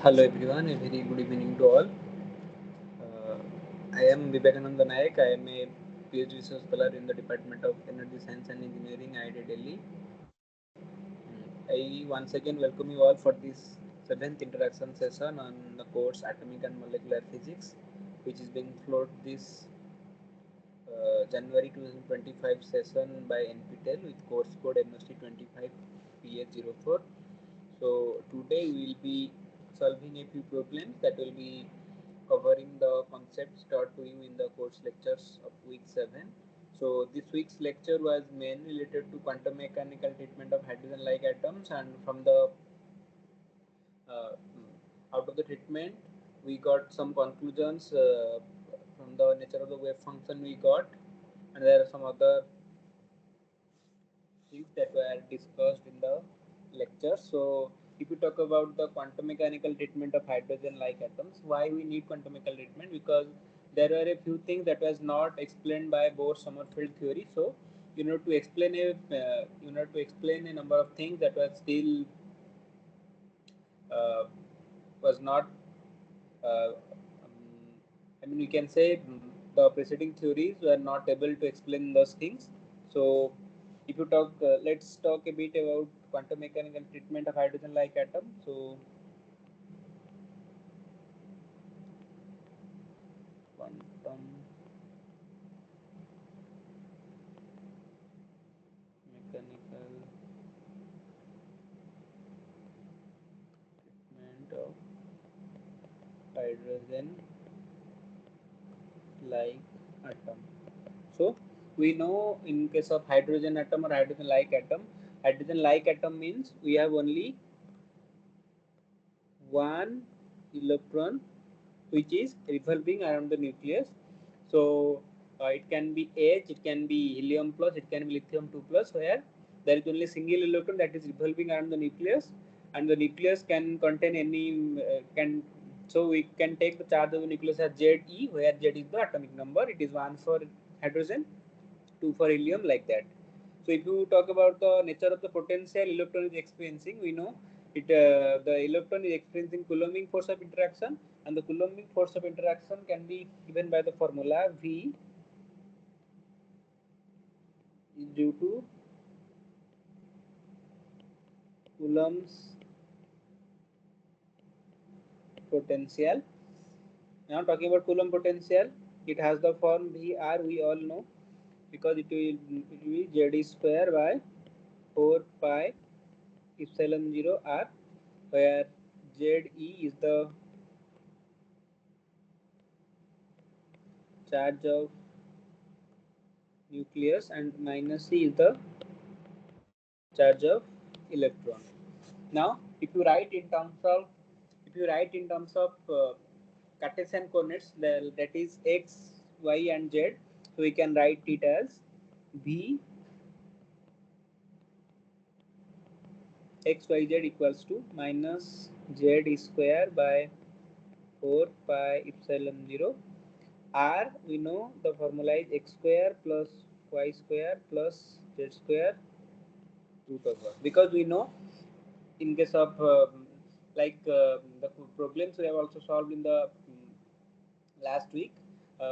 Hello everyone, a very good evening to all. I am Vivekananda Nayak. I am a PhD research scholar in the Department of Energy Science and Engineering, IIT Delhi. I once again welcome you all for this seventh interaction session on the course Atomic and Molecular Physics, which is being flowed this January 2025 session by NPTEL with course code MST 25PH04. So today we will be solving a few problems that will be covering the concepts taught to you in the course lectures of week 7. So this week's lecture was mainly related to quantum mechanical treatment of hydrogen like atoms, and from the uh, out of the treatment we got some conclusions from the nature of the wave function we got, and there are some other things that were discussed in the lecture. So if you talk about the quantum mechanical treatment of hydrogen like atoms, why we need quantum mechanical treatment? Because there were a few things that was not explained by Bohr Sommerfeld theory. So you know to explain a number of things that were still uh, was not I mean, we can say the preceding theories were not able to explain those things. So, if you talk, let's talk a bit about quantum mechanical treatment of hydrogen-like atom. So, quantum mechanical treatment of hydrogen-like atom. So, we know in case of hydrogen atom or hydrogen-like atom means we have only one electron which is revolving around the nucleus. So it can be H, it can be helium plus, it can be lithium 2 plus, where there is only single electron that is revolving around the nucleus, and the nucleus can contain any can. So we can take the charge of the nucleus as Ze, where Z is the atomic number. It is 1 for hydrogen, 2 for helium, like that. So if you talk about the nature of the potential electron is experiencing, we know the electron is experiencing Coulombic force of interaction, and the Coulombic force of interaction can be given by the formula V is due to Coulomb's potential. Now talking about Coulomb potential, it has the form VR, we all know, because it will be Z square by 4 pi epsilon 0 R, where Ze is the charge of nucleus and minus C is the charge of electron. Now, if you write in terms of Cartesian coordinates, that is x, y, and z, so we can write it as v x y z equals to minus z square by 4 pi epsilon 0 r. We know the formula is x square plus y square plus z square root over, because we know in case of the problems we have also solved in the last week,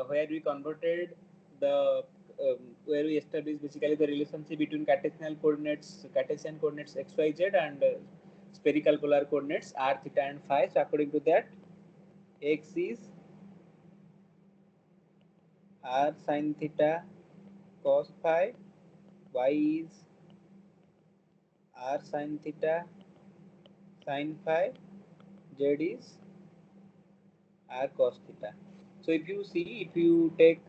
where we converted the where we established basically the relationship between Cartesian coordinates x, y, z, and spherical polar coordinates r, theta, and phi. So according to that, x is r sin theta cos phi, y is r sin theta sin phi, z is r cos theta. So if you see, if you take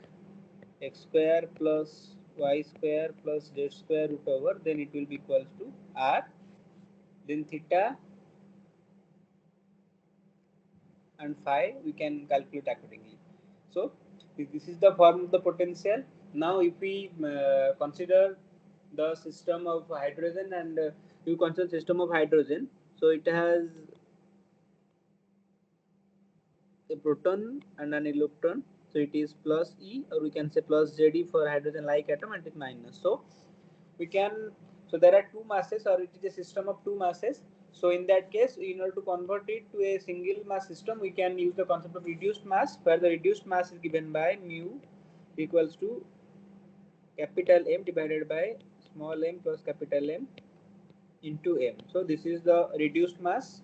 x square plus y square plus z square root over, then it will be equals to r, then theta and phi we can calculate accordingly. So this is the form of the potential. Now if we consider the system of hydrogen, and you consider system of hydrogen, so it has a proton and an electron, so it is plus E, or we can say plus Ze for hydrogen like atom, and it minus. So we can, So there are two masses, or it is a system of two masses. So in that case, in order to convert it to a single mass system, we can use the concept of reduced mass, where the reduced mass is given by mu equals to capital M divided by small m plus capital M into m. So this is the reduced mass.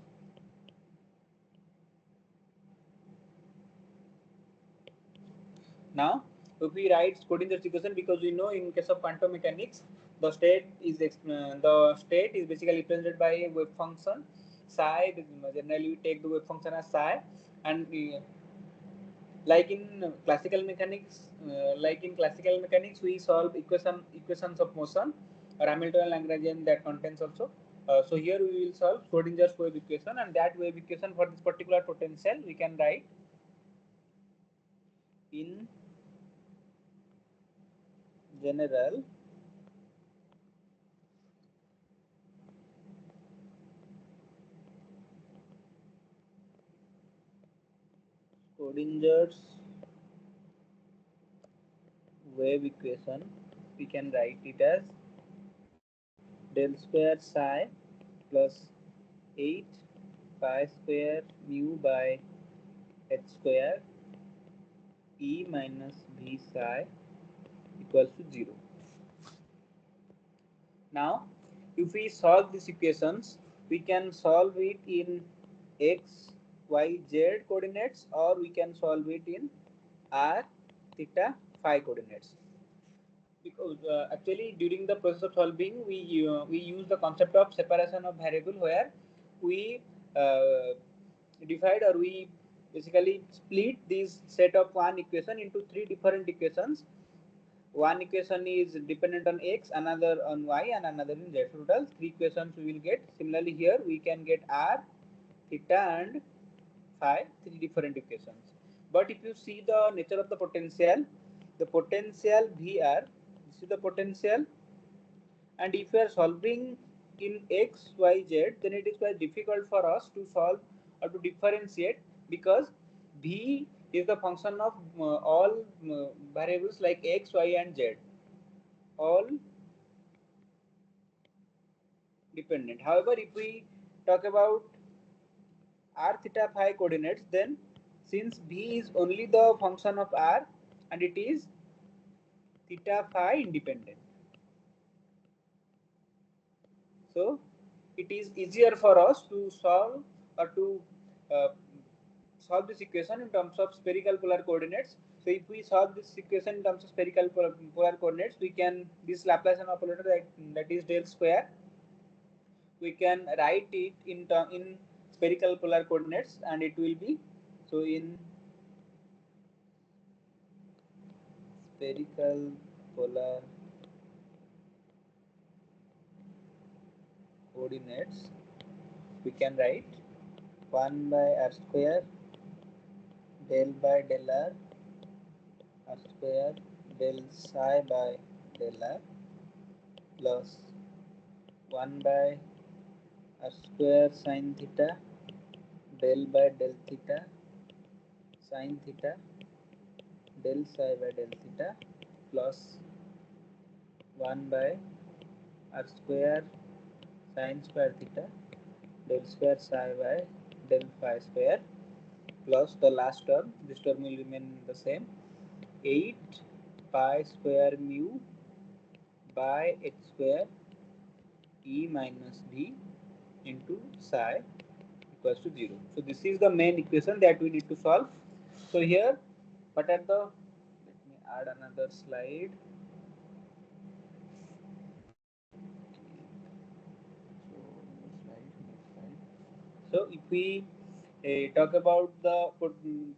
Now, if we write Schrödinger's equation, because we know in case of quantum mechanics, the state is basically represented by a wave function psi. Generally, we take the wave function as psi, and like in classical mechanics, we solve equations of motion or Hamiltonian Lagrangian that contains also. So here we will solve Schrödinger's wave equation, and that wave equation for this particular potential we can write in general. Schrödinger's wave equation, we can write it as del square psi plus 8 pi square mu by h square e minus v psi equals to 0. Now, if we solve these equations, we can solve it in x, y, z coordinates, or we can solve it in r, theta, phi coordinates. Because actually during the process of solving, we use the concept of separation of variable, where we uh, divide, or we basically split this set of one equation into three different equations. One equation is dependent on x, another on y, and another in z. So total three equations we will get. Similarly here we can get r, theta, and phi, three different equations. But if you see the nature of the potential Vr, this is the potential, and if we are solving in x, y, z, then it is quite difficult for us to solve or to differentiate, because V is the function of all variables like x, y, and z, all dependent. However, if we talk about r, theta, phi coordinates, then since V is only the function of r and it is theta phi independent, so it is easier for us to solve, or to uh, solve this equation in terms of spherical polar coordinates. So if we solve this equation in terms of spherical polar coordinates, we can, this Laplacian operator, that is del square, we can write it in spherical polar coordinates, and it will be, so in spherical polar coordinates, we can write 1 by r square del by del r square del psi by del r plus 1 by r square sin theta del by del theta sin theta del psi by del theta plus 1 by r square sin square theta del square psi by del phi square plus the last term, this term will remain the same, 8 pi square mu by h square e minus v into psi equals to 0. So this is the main equation that we need to solve. So here, but at the, let me add another slide. So if we talk about the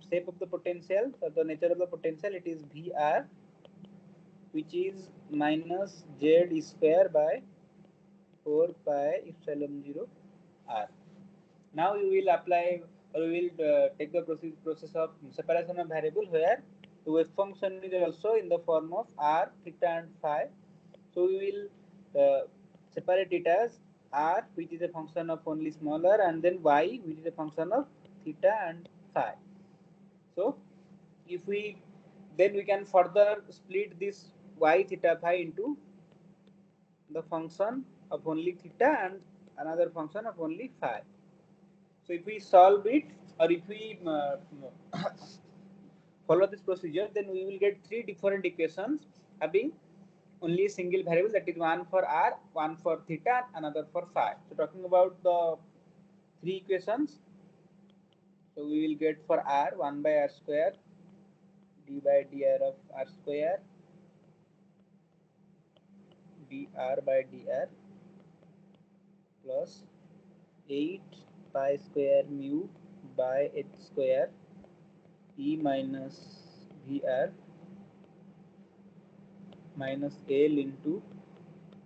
shape of the potential, the nature of the potential, it is Vr, which is minus z square by 4 pi epsilon 0 r. Now we will apply, or we will take the process of separation of variable, where the wave function is also in the form of r, theta, and phi. So we will separate it as r, which is a function of only smaller, and then y, which is a function of theta and phi. So if we, then we can further split this y, theta, phi into the function of only theta and another function of only phi. So if we solve it, or if we follow this procedure, then we will get three different equations having only a single variable, that is one for r, one for theta, and another for phi. So talking about the three equations, so we will get for r 1 by r square d by dr of r square dr by dr plus 8 pi square mu by h square e minus vr minus L into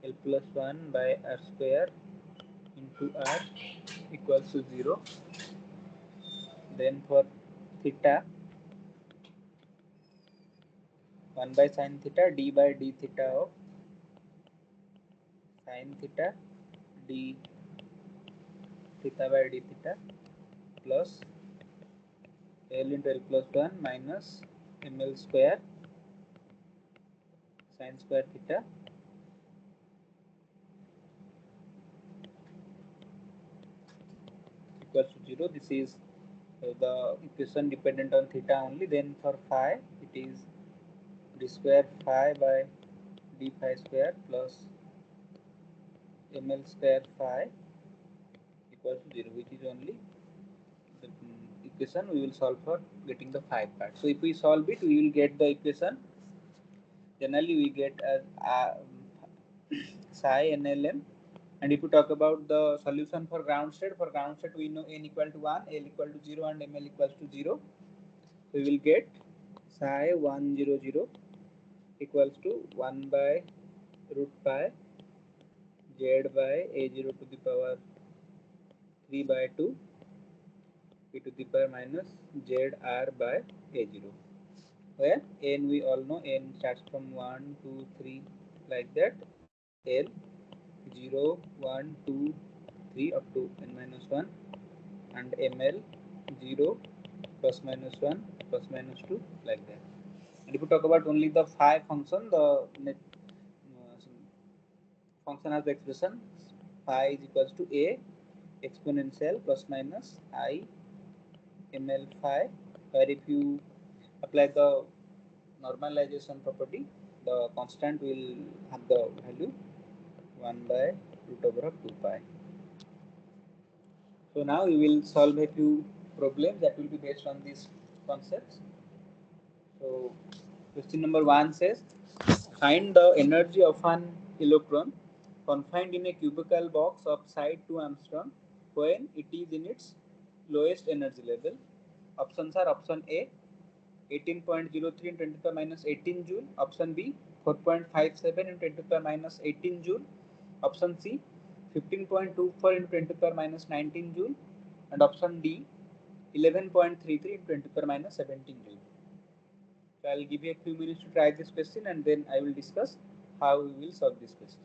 L plus 1 by r square into r equals to 0. Then for theta, 1 by sin theta d by d theta of sin theta d theta by d theta plus L into L plus 1 minus ml square sin square theta equals to 0. This is the equation dependent on theta only. Then for phi, it is d square phi by d phi square plus ml square phi equals to 0, which is only the equation we will solve for getting the phi part. So if we solve it, we will get the equation. Generally, we get as psi NLM. And if you talk about the solution for ground state we know n equal to 1, L equal to 0, and ML equals to 0. We will get psi 100 equals to 1 by root pi z by a0 to the power 3 by 2 e to the power minus zr by a0, where n we all know n starts from 1 2 3 like that, L 0 1 2 3 up to n minus 1, and ml 0 plus minus 1 plus minus 2 like that. And if you talk about only the phi function, the function has the expression phi is equals to a exponential plus minus I ml phi, where if you apply the normalization property, the constant will have the value 1 by root over of 2 pi. So now we will solve a few problems that will be based on these concepts. So question number 1 says, find the energy of an electron confined in a cubical box of side 2 angstrom when it is in its lowest energy level. Options are option A 18.03 in 10 to the power minus 18 joule, option B 4.57 in 10 to the power minus 18 joule, option C 15.24 in 10 to the power minus 19 joule, and option D 11.33 in 10 to the power minus 17 joule. So I will give you a few minutes to try this question, and then I will discuss how we will solve this question.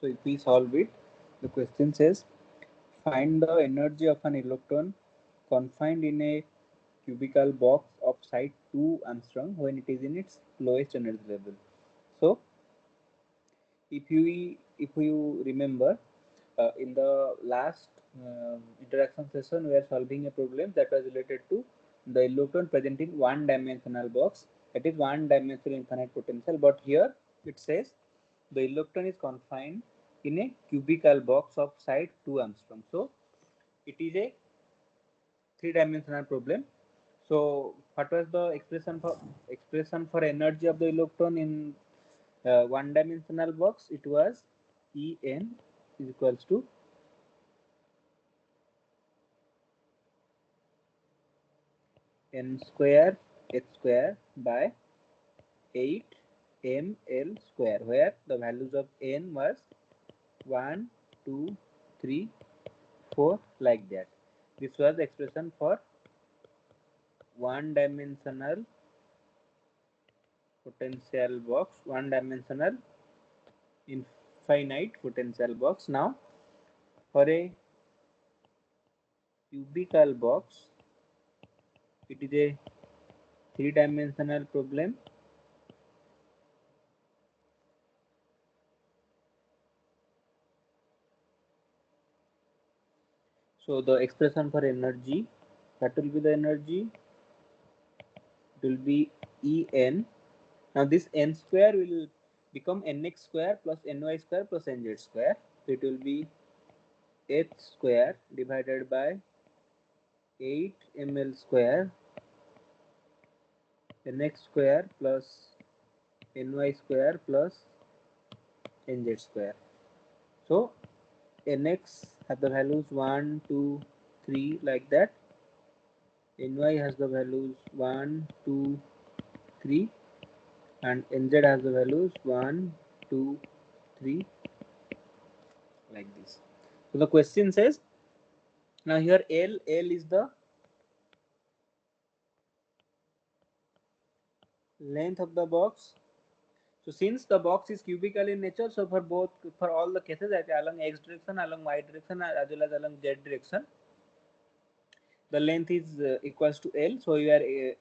So if we solve it, the question says find the energy of an electron confined in a cubical box of size 2 angstrom when it is in its lowest energy level. So if you remember, in the last interaction session we are solving a problem that was related to the electron present in one dimensional box, that is one dimensional infinite potential, but here it says the electron is confined in a cubical box of size 2 angstrom. So it is a three-dimensional problem. So what was the expression for energy of the electron in one-dimensional box? It was En is equals to n square h square by 8 ml square, where the values of n was 1, 2, 3, 4, like that. This was the expression for one-dimensional potential box, one-dimensional infinite potential box. Now for a cubical box, it is a three-dimensional problem. So the expression for energy, that will be the energy, it will be En. Now this n square will become nx square plus ny square plus nz square. So it will be h square divided by 8 ml square nx square plus ny square plus nz square. So nx has the values 1, 2, 3, like that. Ny has the values 1, 2, 3, and nz has the values 1, 2, 3, like this. So the question says, now here L is the length of the box. So since the box is cubical in nature, so for all the cases that along x direction, along y direction, as well as along z direction, the length is equals to L. So we are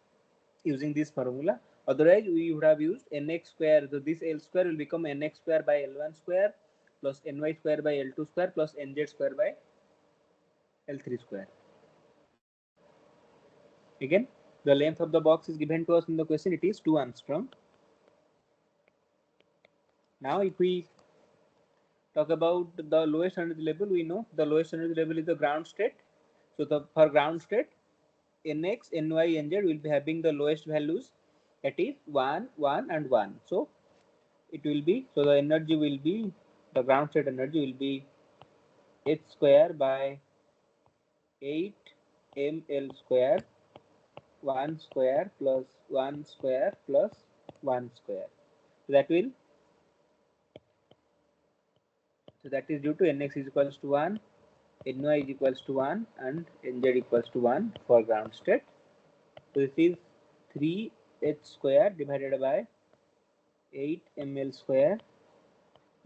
using this formula. Otherwise we would have used nx square. So this L square will become nx square by L1 square plus ny square by L2 square plus nz square by L3 square. Again, the length of the box is given to us in the question. It is 2 angstrom. Now if we talk about the lowest energy level, we know the lowest energy level is the ground state. So for ground state, nx, ny, nz will be having the lowest values, that is 1, 1 and 1. So it will be, so the energy will be, the ground state energy will be h square by 8 ml square 1 square plus 1 square plus 1 square. So that is due to nx is equals to 1, ny is equals to 1 and nz equals to 1 for ground state. So this is 3h square divided by 8 ml square,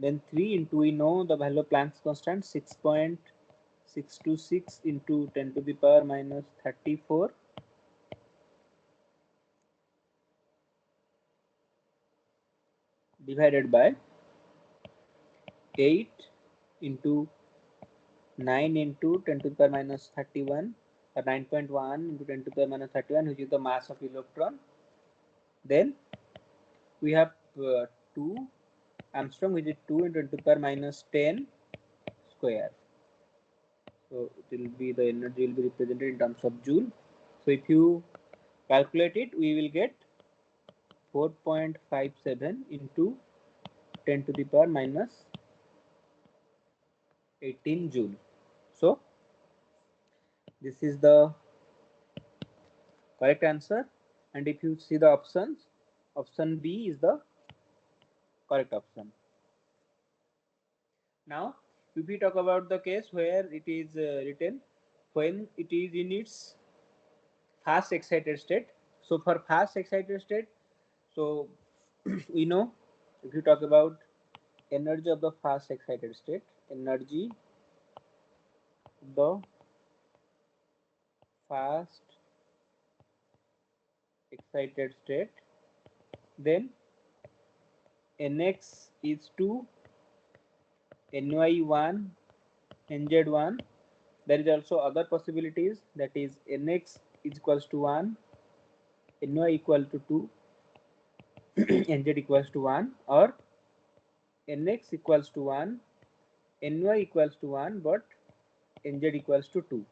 then 3 into, we know the value of Planck's constant, 6.626 into 10 to the power minus 34 divided by 8 into 9 into 10 to the power minus 31, or 9.1 into 10 to the power minus 31, which is the mass of electron. Then we have 2 angstrom, which is 2 into 10 to the power minus 10 square. So it will be, the energy will be represented in terms of joule. So if you calculate it, we will get 4.57 into 10 to the power minus 18 joule. So this is the correct answer. And if you see the options, option B is the correct option. Now if we talk about the case where it is written when it is in its fast excited state. So for fast excited state, so we know, if you talk about energy of the fast excited state, energy of the fast excited state, then Nx is to Ny1 Nz1. There is also other possibilities, that is Nx is equals to 1, Ny equal to 2, Nz equals to 1, or Nx equals to 1, Ny equals to 1, but Nz equals to 2.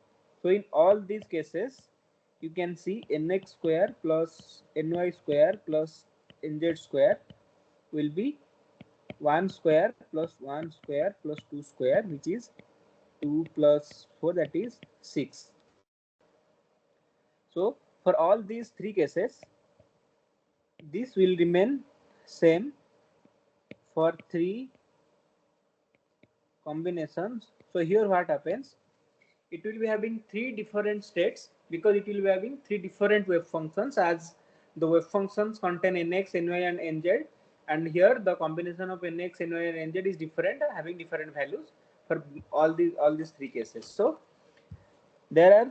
So in all these cases, you can see Nx square plus Ny square plus Nz square will be 1 square plus 1 square plus 2 square, which is 2 plus 4, that is 6. So for all these three cases, this will remain same for three combinations. So here what happens, it will be having three different states because it will be having three different wave functions, as the wave functions contain nx, ny and nz, and here the combination of nx, ny and nz is different, having different values for all these three cases. So there are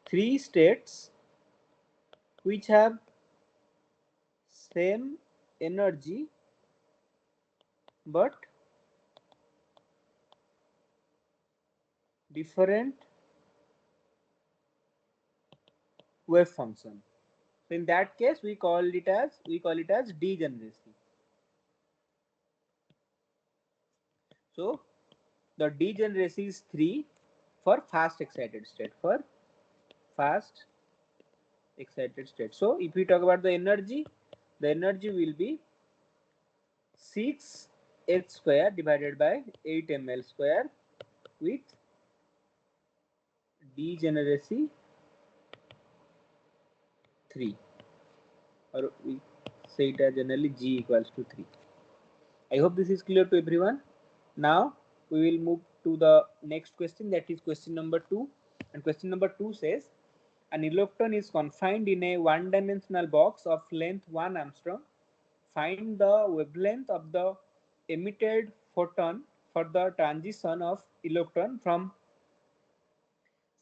three states which have same energy but different wave function. So in that case we call it as degeneracy. So the degeneracy is 3 for fast excited state, for fast excited state. So if we talk about the energy will be 6h square divided by 8 ml square with degeneracy 3, or we say it as generally G equals to 3. I hope this is clear to everyone. Now we will move to the next question, that is question number 2. And question number 2 says, an electron is confined in a one-dimensional box of length 1 angstrom. Find the wavelength of the emitted photon for the transition of electron from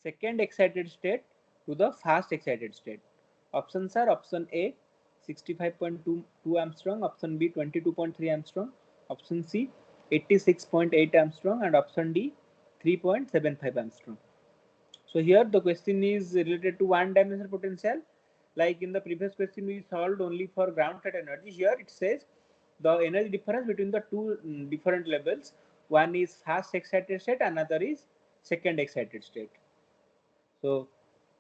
second excited state to the fast excited state. Options are option A 65.22 angstrom, option B 22.3 angstrom, option C 86.8 angstrom, and option D 3.75 angstrom. So here the question is related to one dimensional potential. Like in the previous question we solved only for ground state energy. Here it says the energy difference between the two different levels. One is fast excited state, another is second excited state. So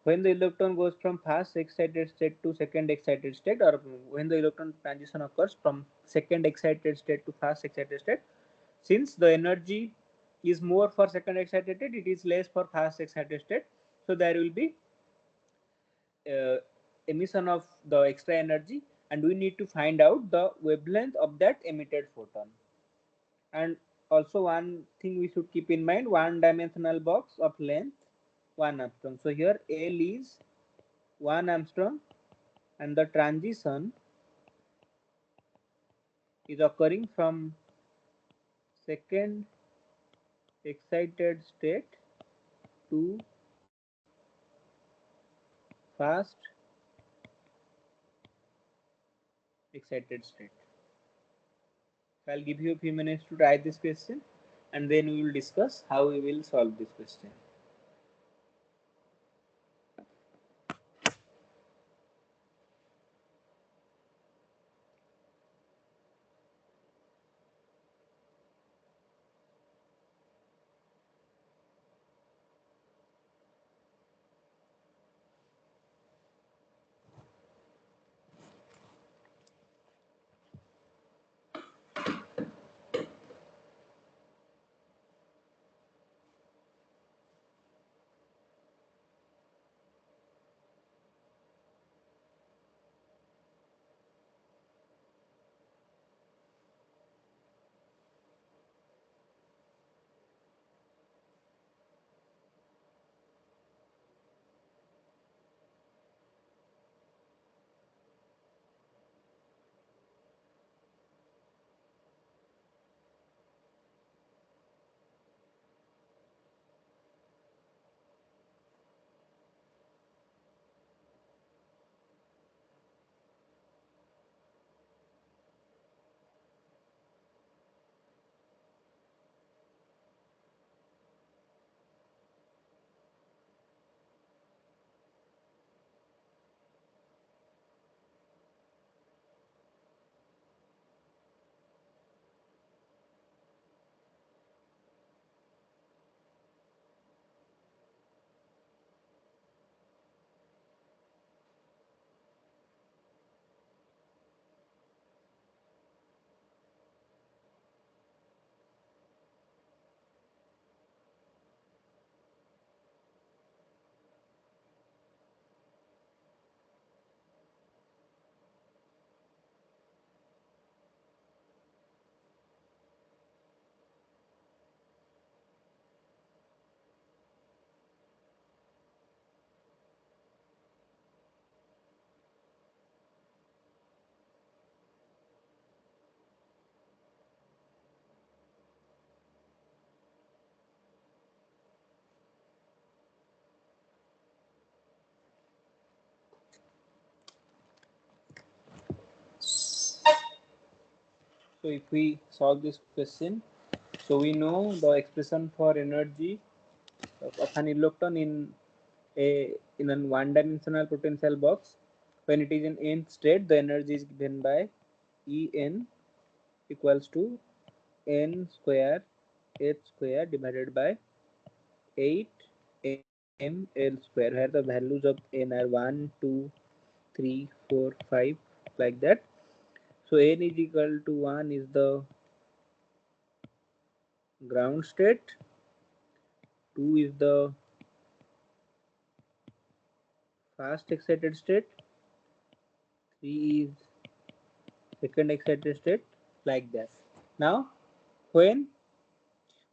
when the electron goes from fast excited state to second excited state, or when the electron transition occurs from second excited state to fast excited state, since the energy is more for second excited state, it is less for fast excited state. So there will be uh, emission of the extra energy, and we need to find out the wavelength of that emitted photon. And also one thing we should keep in mind, one dimensional box of length 1 angstrom. So here L is 1 angstrom and the transition is occurring from second excited state to fast excited state. So I'll give you a few minutes to try this question, and then we will discuss how we will solve this question. So if we solve this question, so we know the expression for energy of an electron in a one-dimensional potential box. When it is in nth state, the energy is given by En equals to n square h square divided by 8 ml square, where the values of n are 1, 2, 3, 4, 5, like that. So n is equal to 1 is the ground state, 2 is the fast excited state, 3 is second excited state, like that. Now when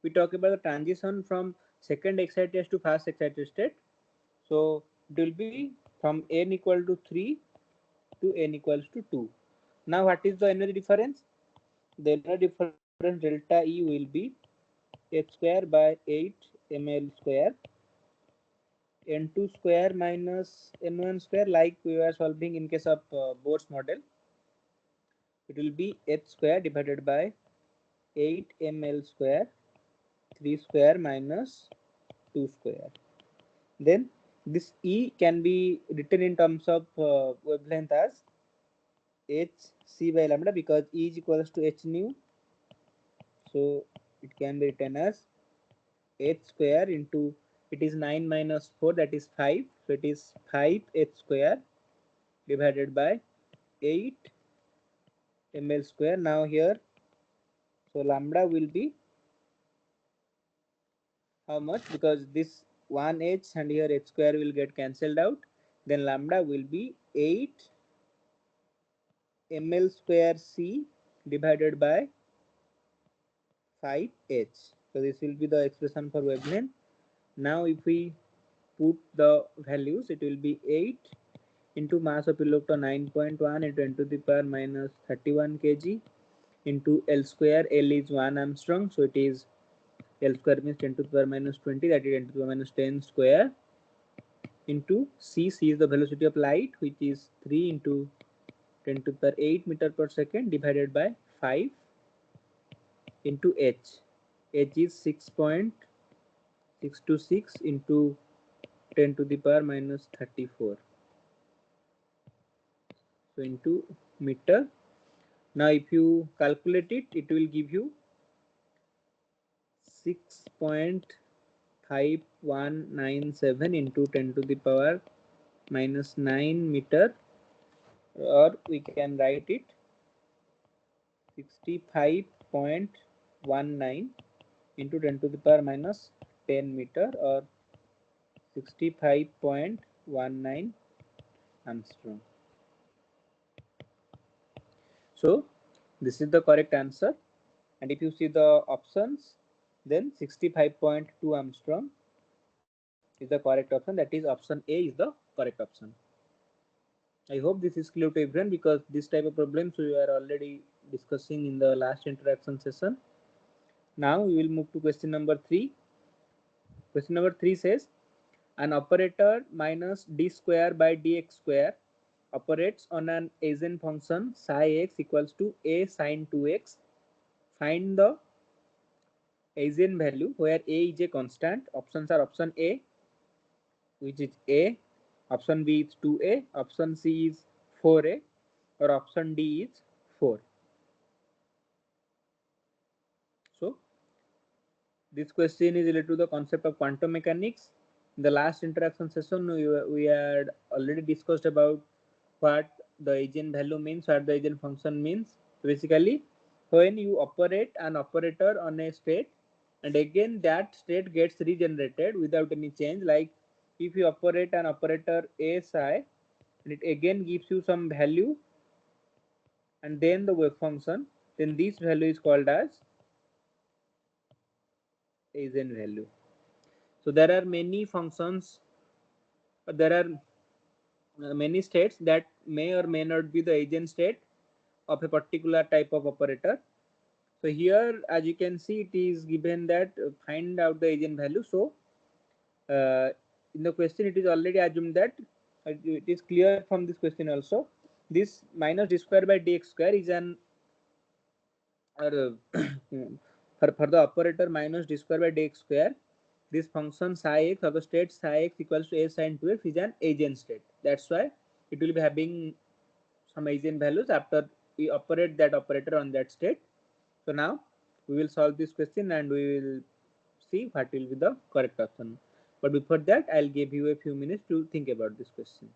we talk about the transition from second excited to fast excited state, so it will be from n equal to 3 to n equals to 2. Now what is the energy difference? The energy difference delta E will be h square by 8 ml square n2 square minus n1 square, like we were solving in case of Bohr's model. It will be h square divided by 8 ml square 3 square minus 2 square. Then this E can be written in terms of wavelength as h c by lambda, because E is equals to h nu. So it can be written as h square into, it is 9 minus 4, that is 5. So it is 5 h square divided by 8 ml square. Now here, so lambda will be how much? Because this 1h and here h square will get cancelled out. Then lambda will be 8 ml square c divided by 5h. So this will be the expression for wavelength. Now if we put the values, it will be 8 into mass of electron 9.1 into 10 to the power minus 31 kg into L square. L is 1 Armstrong, so it is L square means 10 to the power minus 20, that is 10 to the power minus 10 square, into C. C is the velocity of light, which is 3 into 10 to the power 8 meter per second divided by 5 into H. H is 6.626 into 10 to the power minus 34. So into meter. Now if you calculate it, it will give you 6.5197 into 10 to the power minus 9 meter, or we can write it 65.19 into 10 to the power minus 10 meter, or 65.19 Armstrong. So this is the correct answer. And if you see the options, then 65.2 Armstrong is the correct option. That is option A is the correct option. I hope this is clear to everyone, because this type of problems we are already discussing in the last interaction session. Now we will move to question number 3. Question number 3 says, an operator minus d square by dx square operates on an eigenfunction psi x equals to a sine 2x. Find the eigenvalue where a is a constant. Options are option A, which is A, option B is 2a, option C is 4a, or option D is 4. So this question is related to the concept of quantum mechanics. In the last interaction session, we had already discussed about what the eigenvalue means, what the eigenfunction means. Basically, when you operate an operator on a state, and again that state gets regenerated without any change, like if you operate an operator a psi, and it again gives you some value and then the wave function, then this value is called as eigenvalue. So there are many functions, there are many states that may or may not be the eigenstate of a particular type of operator. So here, as you can see, it is given that find out the eigenvalue. So in the question, it is already assumed that it is clear from this question also. This minus d square by dx square is an or for the operator minus d square by dx square, this function psi x of the state psi x equals to a sin 2x is an eigenstate. That's why it will be having some eigenvalues after we operate that operator on that state. So now we will solve this question and we will see what will be the correct option. But before that, I'll give you a few minutes to think about this question.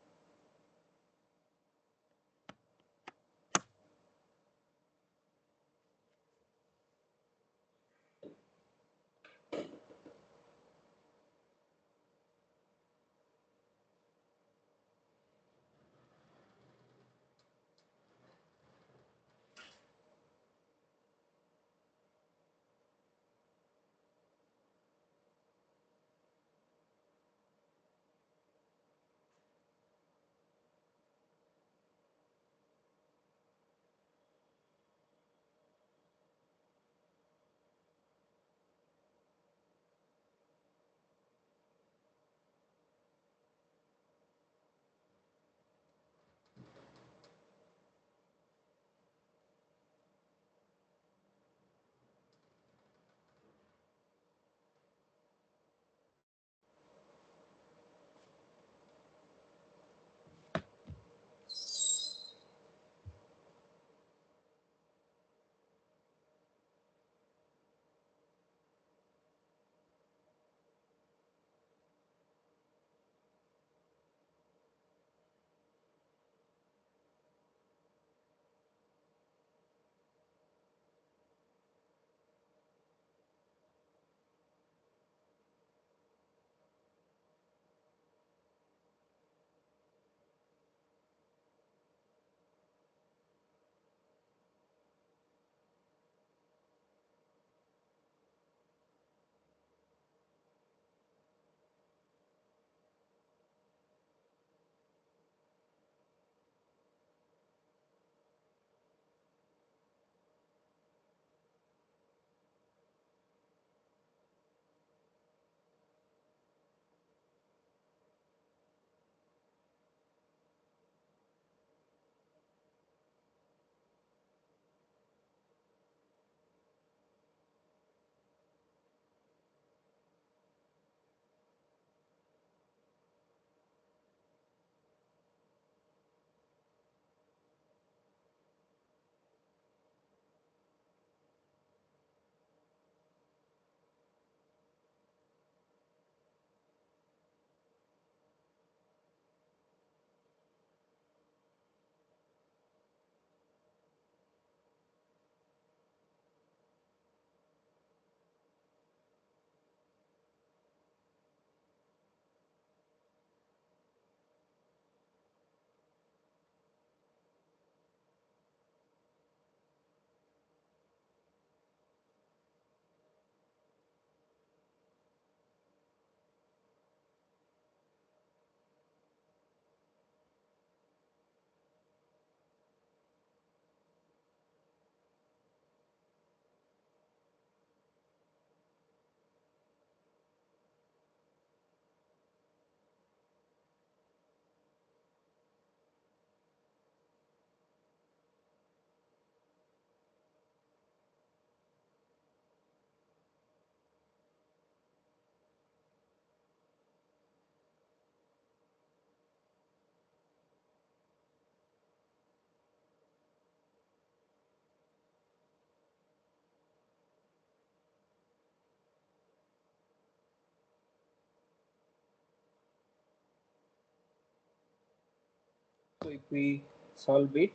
So if we solve it,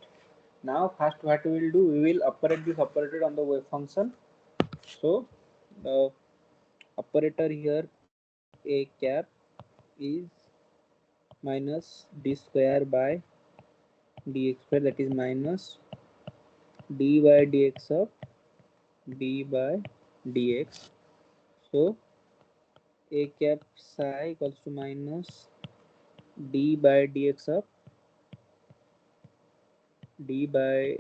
now first what we will do, we will operate this operator on the wave function. So the operator here a cap is minus d square by dx square, that is minus d by dx of d by dx. So a cap psi equals to minus d by dx of d by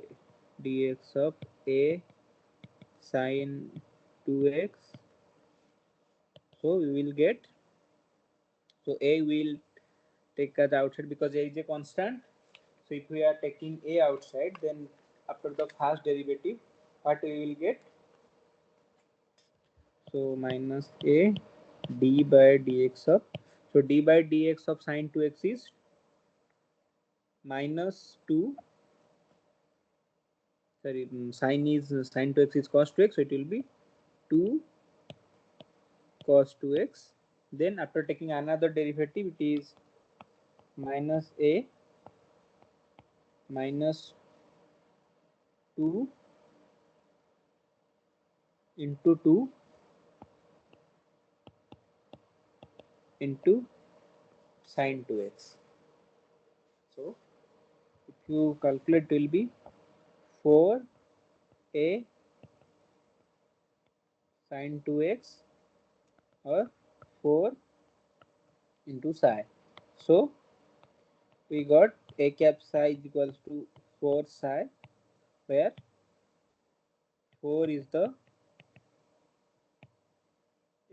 dx of a sin 2x. So we will get, so a will take as outside because a is a constant. So if we are taking a outside, then after the first derivative, what we will get? So minus a d by dx of, so d by dx of sine 2x is minus 2, sorry, sine is sine 2x is cos 2x, so it will be 2 cos 2x. Then after taking another derivative, it is minus a minus 2 into 2 into sine 2x. So if you calculate, it will be 4a sine 2x or 4 into psi. So we got a cap psi is equals to 4 psi, where 4 is the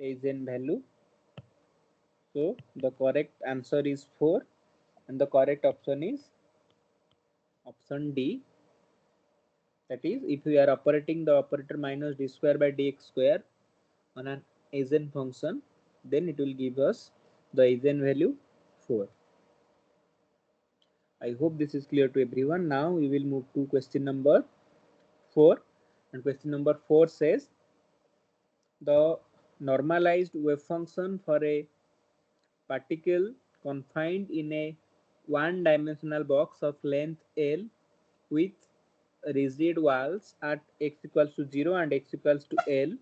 eigenvalue. So the correct answer is 4, and the correct option is option D. That is, if we are operating the operator minus d square by dx square on an eigen function, then it will give us the eigenvalue 4. I hope this is clear to everyone. Now we will move to question number 4, and question number 4 says the normalized wave function for a particle confined in a one-dimensional box of length L with rigid walls at x equals to 0 and x equals to L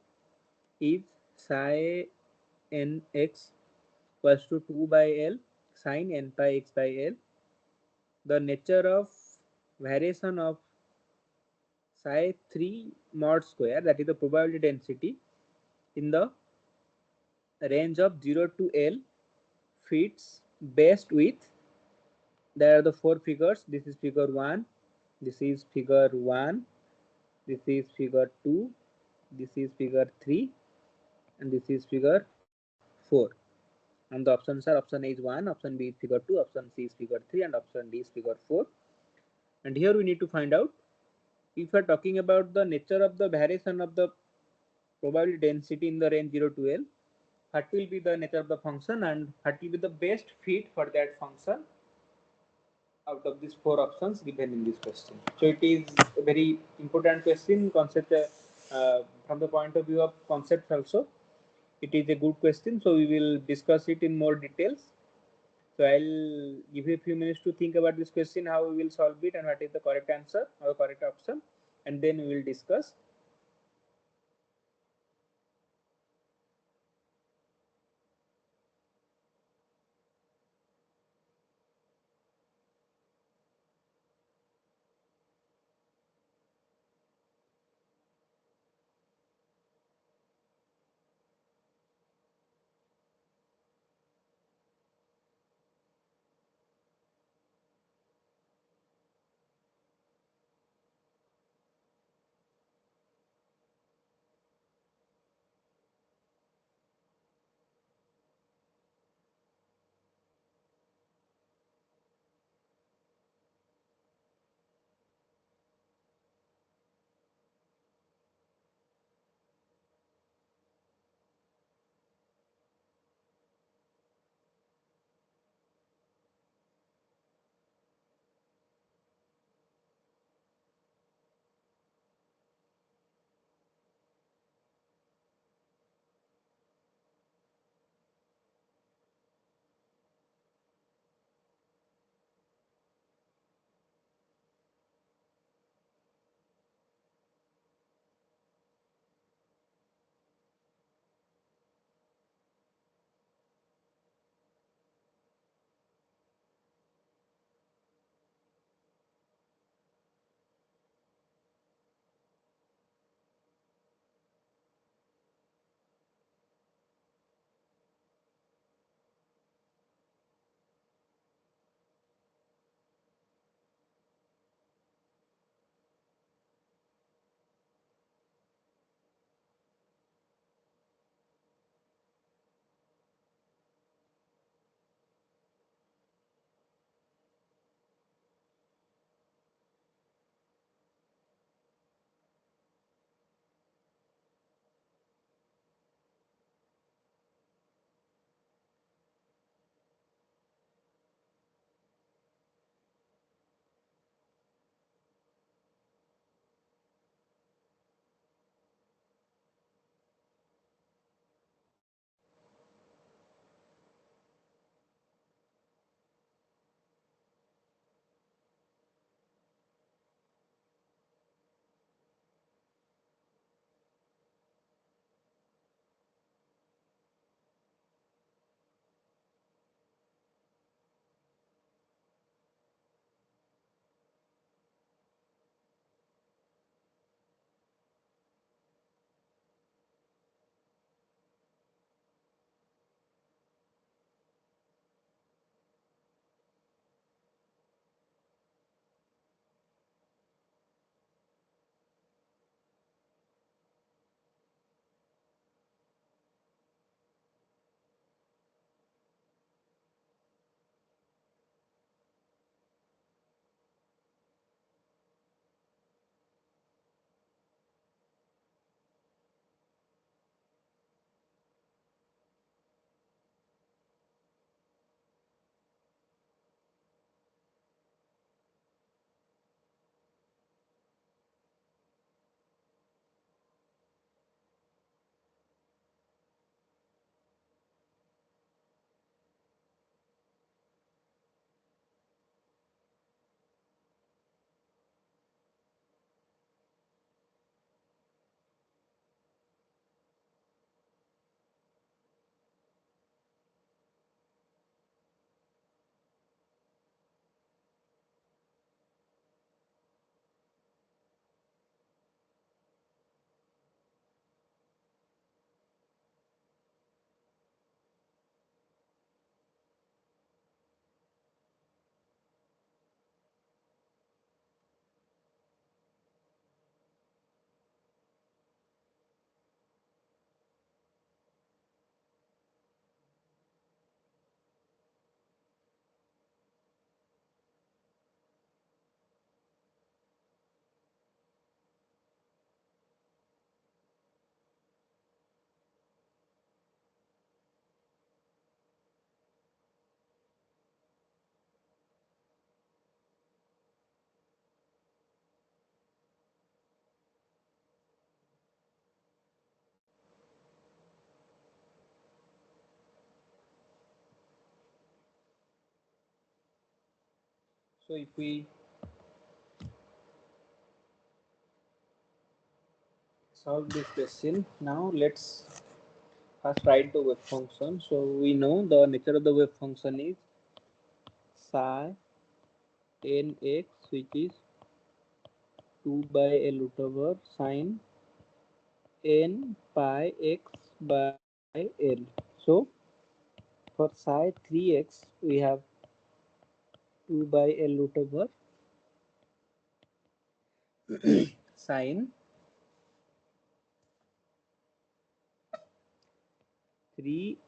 is psi nx equals to 2 by L sine n pi x by L. The nature of variation of psi 3 mod square, that is the probability density, in the range of 0 to L fits best with, there are the four figures. This is figure 1, this is figure 1, this is figure 2, this is figure 3, and this is figure 4. And the options are: option A is 1, option B is figure 2, option C is figure 3, and option D is figure 4. And here we need to find out, if we are talking about the nature of the variation of the probability density in the range 0 to L, what will be the nature of the function and what will be the best fit for that function out of these four options given in this question. So it is a very important question, concept, from the point of view of concepts also. It is a good question, so we will discuss it in more details. So I'll give you a few minutes to think about this question, how we will solve it and what is the correct answer or correct option, and then we will discuss. So if we solve this question, now let's first write the wave function. So we know the nature of the wave function is psi nx, which is 2 by L root over sine n pi x by L. So for psi 3x we have 2 by L root over sine 3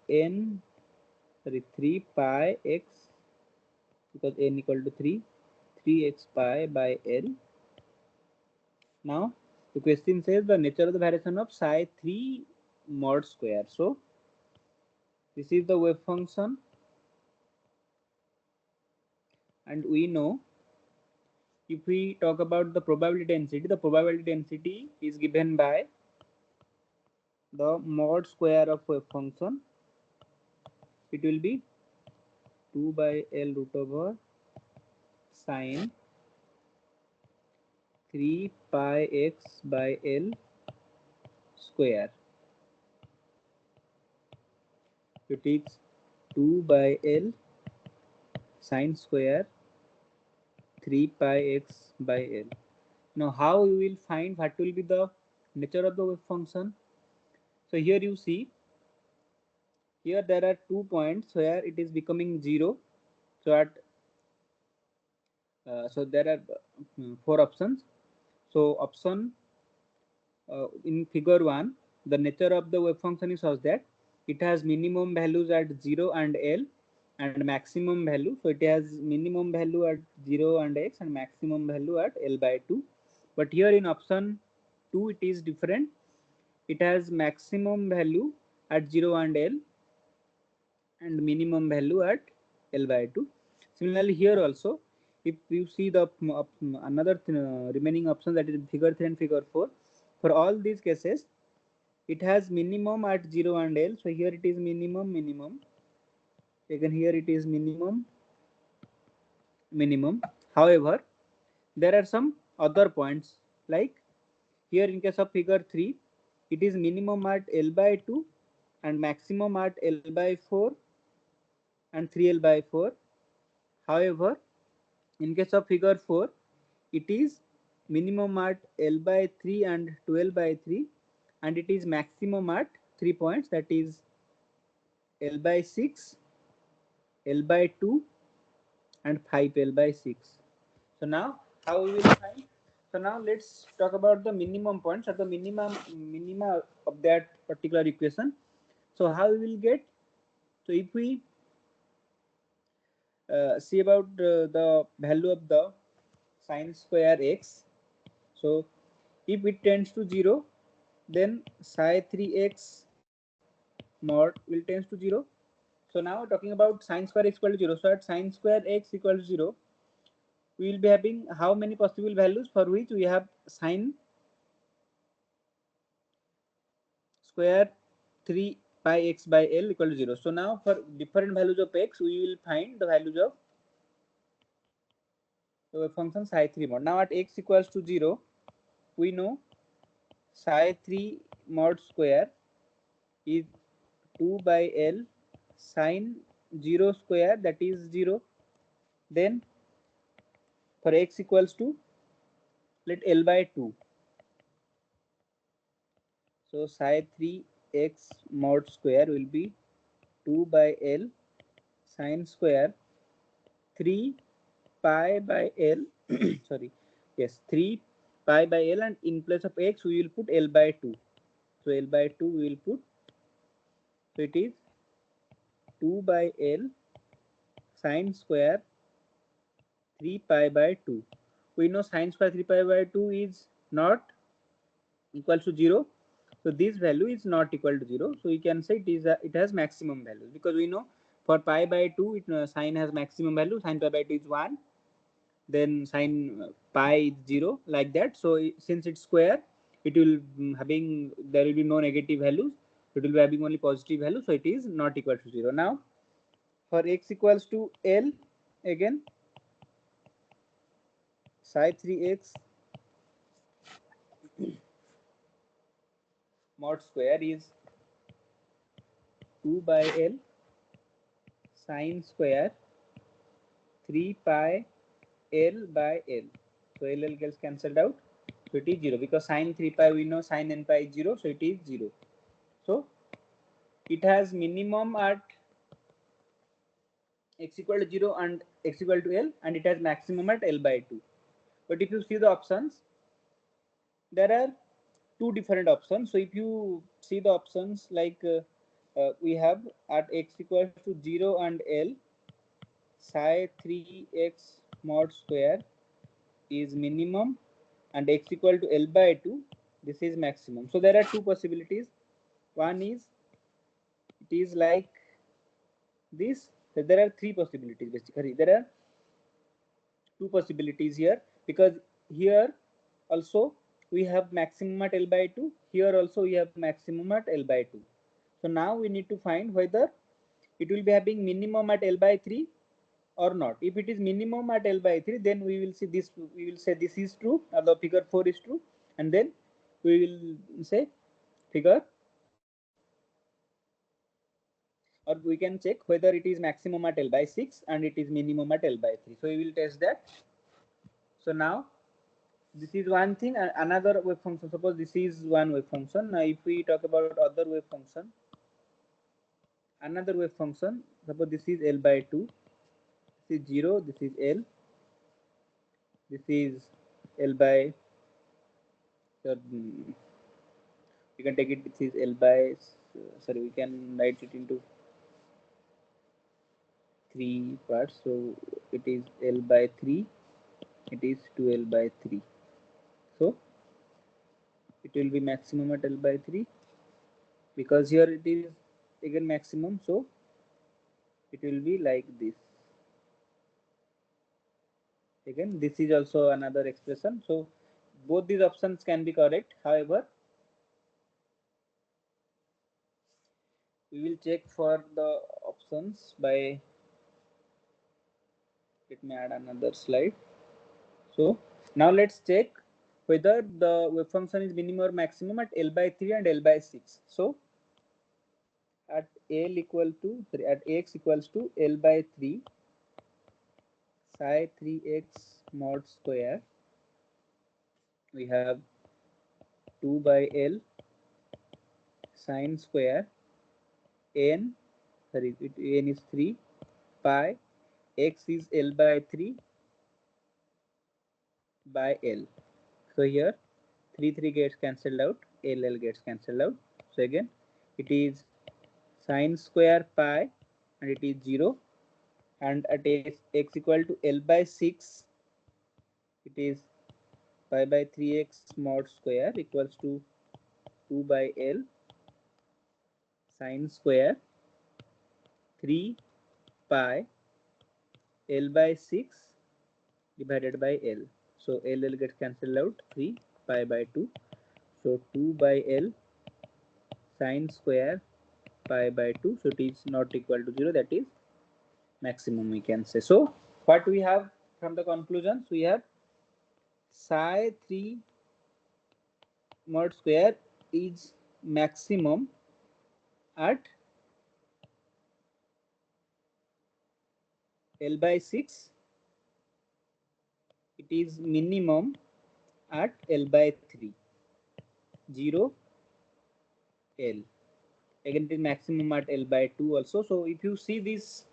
pi x, because n equal to 3x pi by L. Now the question says the nature of the variation of psi 3 mod square. So this is the wave function, and we know if we talk about the probability density is given by the mod square of wave function. It will be 2 by L root over sine 3 pi x by L square. It is 2 by L sine square 3 pi x by L. Now how you will find what will be the nature of the wave function? So here you see, here there are 2 points where it is becoming 0. So at so there are 4 options. So option in figure 1, the nature of the wave function is such that it has minimum values at 0 and L and maximum value. So it has minimum value at 0 and x and maximum value at L by 2. But here in option 2 it is different. It has maximum value at 0 and L and minimum value at L by 2. Similarly here also, if you see the another remaining option, that is figure 3 and figure 4, for all these cases it has minimum at 0 and L. So here it is minimum, again here it is minimum. However, there are some other points, like here in case of figure 3, it is minimum at L by 2 and maximum at L by 4 and 3L by 4. However, in case of figure 4, it is minimum at L by 3 and 12 by 3, and it is maximum at 3 points, that is L by 6, L by 2 and 5L by 6. So now how we will find? So now let's talk about the minimum points or the minima of that particular equation. So how we will get? So if we see about the value of the sine square x, so if it tends to 0, then psi 3x mod will tends to 0. So now talking about sine square x equal to 0. So at sine square x equal to 0, we will be having how many possible values, for which we have sine square 3 pi x by L equal to 0. So now for different values of x, we will find the values of the function psi 3 mod. Now at x equals to 0, we know psi 3 mod square is 2 by L sine 0 square, that is 0. Then for x equals to, let L by 2. So psi 3x mod square will be 2 by L sine square 3 pi by L sorry, yes, 3 pi by L, and in place of x we will put L by 2. So L by 2 we will put, so it is 2 by L sine square 3 pi by 2. We know sine square 3 pi by 2 is not equal to 0. So this value is not equal to 0. So we can say it has maximum value, because we know for pi by 2 sine has maximum value. Sine pi by 2 is 1. Then sine pi is 0, like that. So since it's square, it will there will be no negative values. It will be having only positive value. So it is not equal to 0. Now for x equals to L, again psi 3x mod square is 2 by L sine square 3 pi L by L. So L gets cancelled out. So it is 0 because sine 3 pi we know sine n pi is 0. So it is 0. So it has minimum at x equal to 0 and x equal to L, and it has maximum at L by 2. But if you see the options, there are two different options. So if you see the options like we have at x equals to 0 and L, psi 3x mod square is minimum and x equal to L by 2, this is maximum. So there are two possibilities. One is it is like this. So there are three possibilities basically. There are two possibilities here because here also we have maximum at L by 2. Here also we have maximum at L by 2. So now we need to find whether it will be having minimum at L by 3 or not. If it is minimum at L by 3, then we will see this, we will say this is true, or the figure 4 is true, and then we will say figure, or we can check whether it is maximum at L by 6 and it is minimum at L by 3. So we will test that. So now this is one thing, and another wave function. Suppose this is one wave function. Now if we talk about other wave function, another wave function, suppose this is L by 2, this is 0, this is L, this is L by, you can take it, this is L by, sorry, we can write it into three parts. So it is L by 3, it is 2L by 3. So it will be maximum at L by 3 because here it is again maximum. So it will be like this. Again, this is also another expression. So both these options can be correct. However, we will check for the options by, let me add another slide. So now let's check whether the wave function is minimum or maximum at L by 3 and L by 6. So at L equal to, sorry, at x equals to L by 3, psi 3x mod square, we have 2 by L sine square n, sorry, n is 3 pi, x is L by 3 by L. So here 3 gets cancelled out, L gets cancelled out. So again it is sine square pi and it is 0, and at x equal to L by 6, it is pi by 3x mod square equals to 2 by L sine square 3 pi L by 6 divided by L. So L gets cancelled out, 3 pi by 2. So 2 by L sine square pi by 2. So it is not equal to 0, that is maximum we can say. So what we have from the conclusions, we have psi 3 mod square is maximum at L by 6, it is minimum at L by 3, 0 L. Again it is maximum at L by 2 also. So if you see these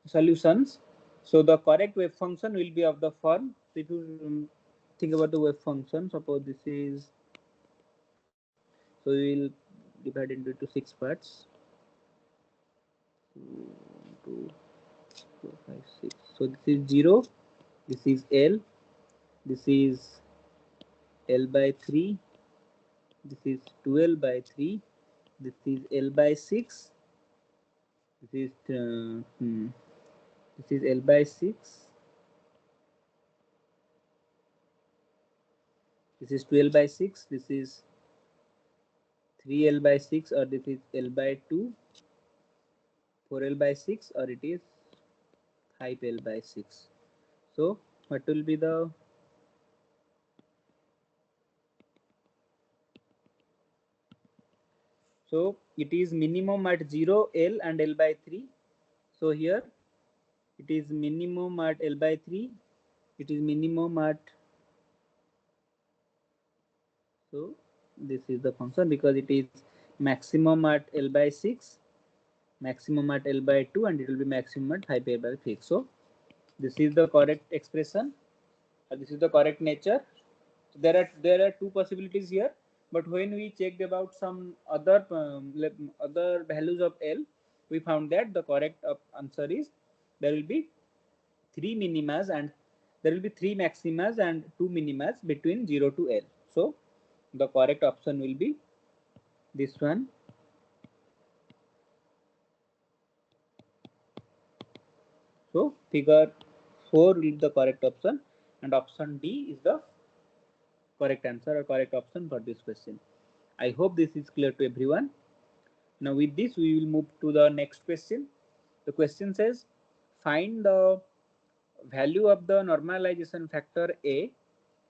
solutions, so the correct wave function will be of the form. So if you think about the wave function, suppose this is, so we will divide into 6 parts. 2, 4, 5, 6. So this is 0, this is L, this is L by 3, this is 12 by 3, this is L by 6, this is this is L by 6, this is 12 by 6, this is 3L by 6, or this is L by 2, 4L by 6, or it is 5L by 6. So what will be the, so it is minimum at 0, L and L by 3. So here it is minimum at L by 3, it is minimum at, so this is the function because it is maximum at L by 6, maximum at L by 2, and it will be maximum at 5 by 6. So this is the correct expression, this is the correct nature. There are two possibilities here, but when we checked about some other values of L, we found that the correct answer is there will be three minimas and there will be three maximas and two minimas between 0 to L. So the correct option will be this one. So figure 4 will be the correct option, and option D is the correct answer or correct option for this question. I hope this is clear to everyone. Now with this we will move to the next question. The question says find the value of the normalization factor A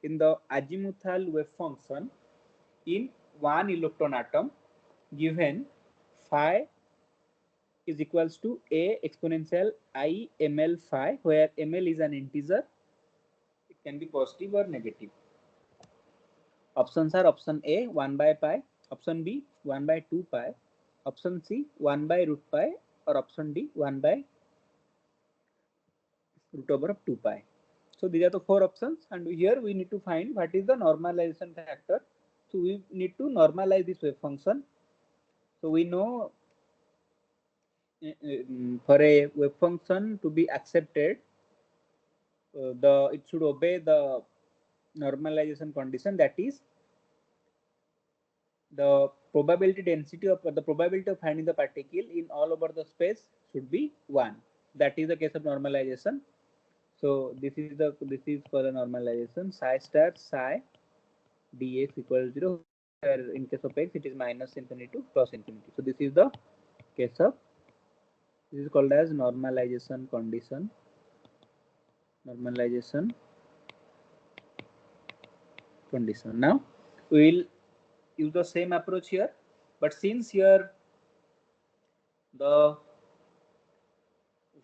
in the azimuthal wave function in one electron atom given phi is equals to A exponential I ml phi, where ml is an integer. It can be positive or negative. Options are option A 1 by pi, option B 1 by 2 pi, option C 1 by root pi, or option D 1 by root over of 2 pi. So these are the four options, and here we need to find what is the normalization factor. So we need to normalize this wave function. So we know for a wave function to be accepted, the it should obey the normalization condition, that is the probability density of the probability of finding the particle in all over the space should be 1. That is the case of normalization. So this is for the normalization psi star psi dx equals 0, where in case of x it is minus infinity to plus infinity. So this is the case of, this is called as normalization condition, normalization condition. Now we will use the same approach here, but since here the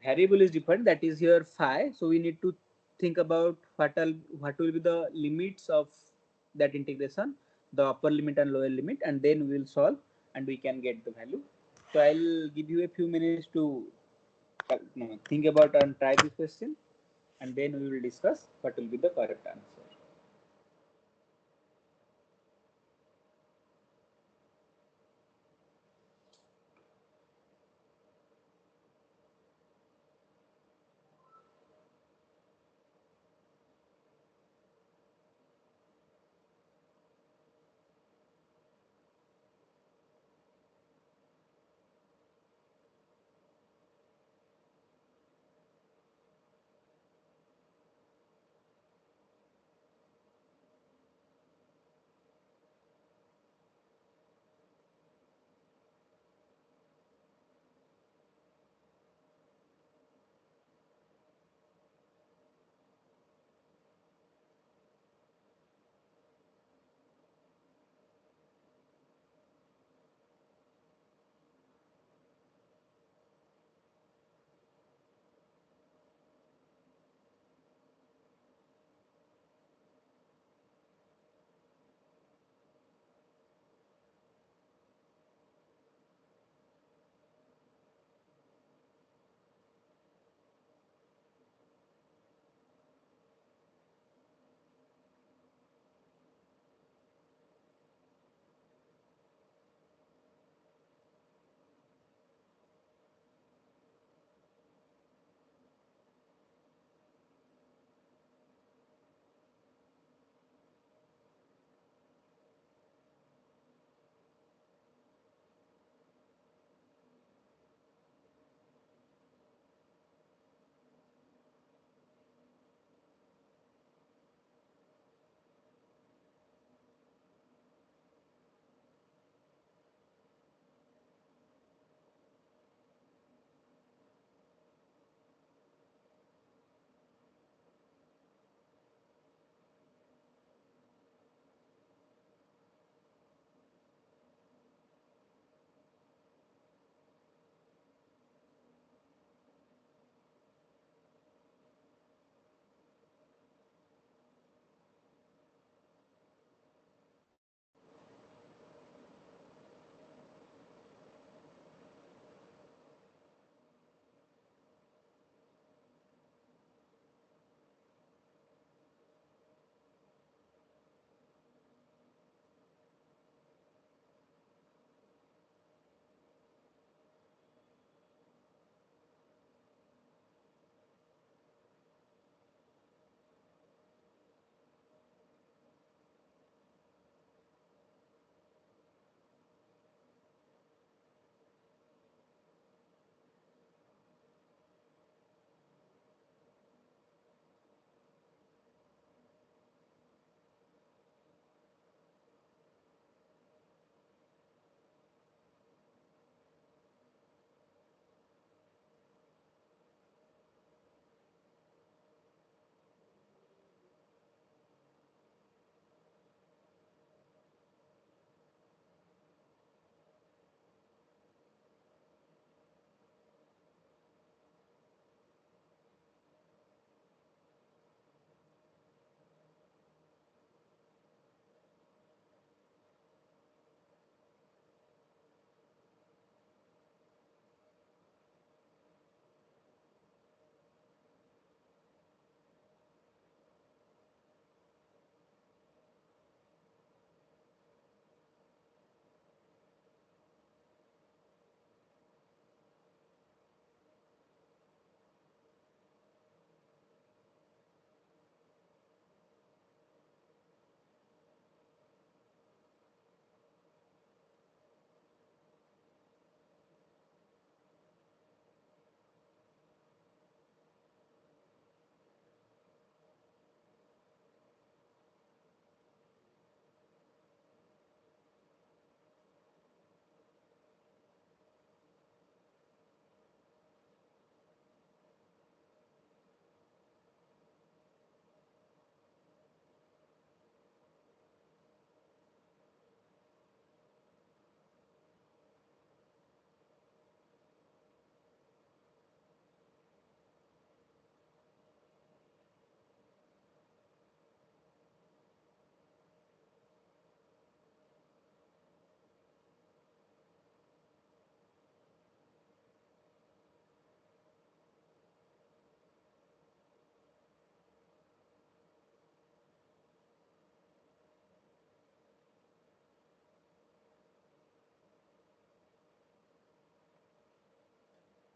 variable is different, that is here phi, so we need to think about what will be the limits of that integration, the upper limit and lower limit, and then we will solve and we can get the value. So I'll give you a few minutes to think about and try this question, and then we will discuss what will be the correct answer.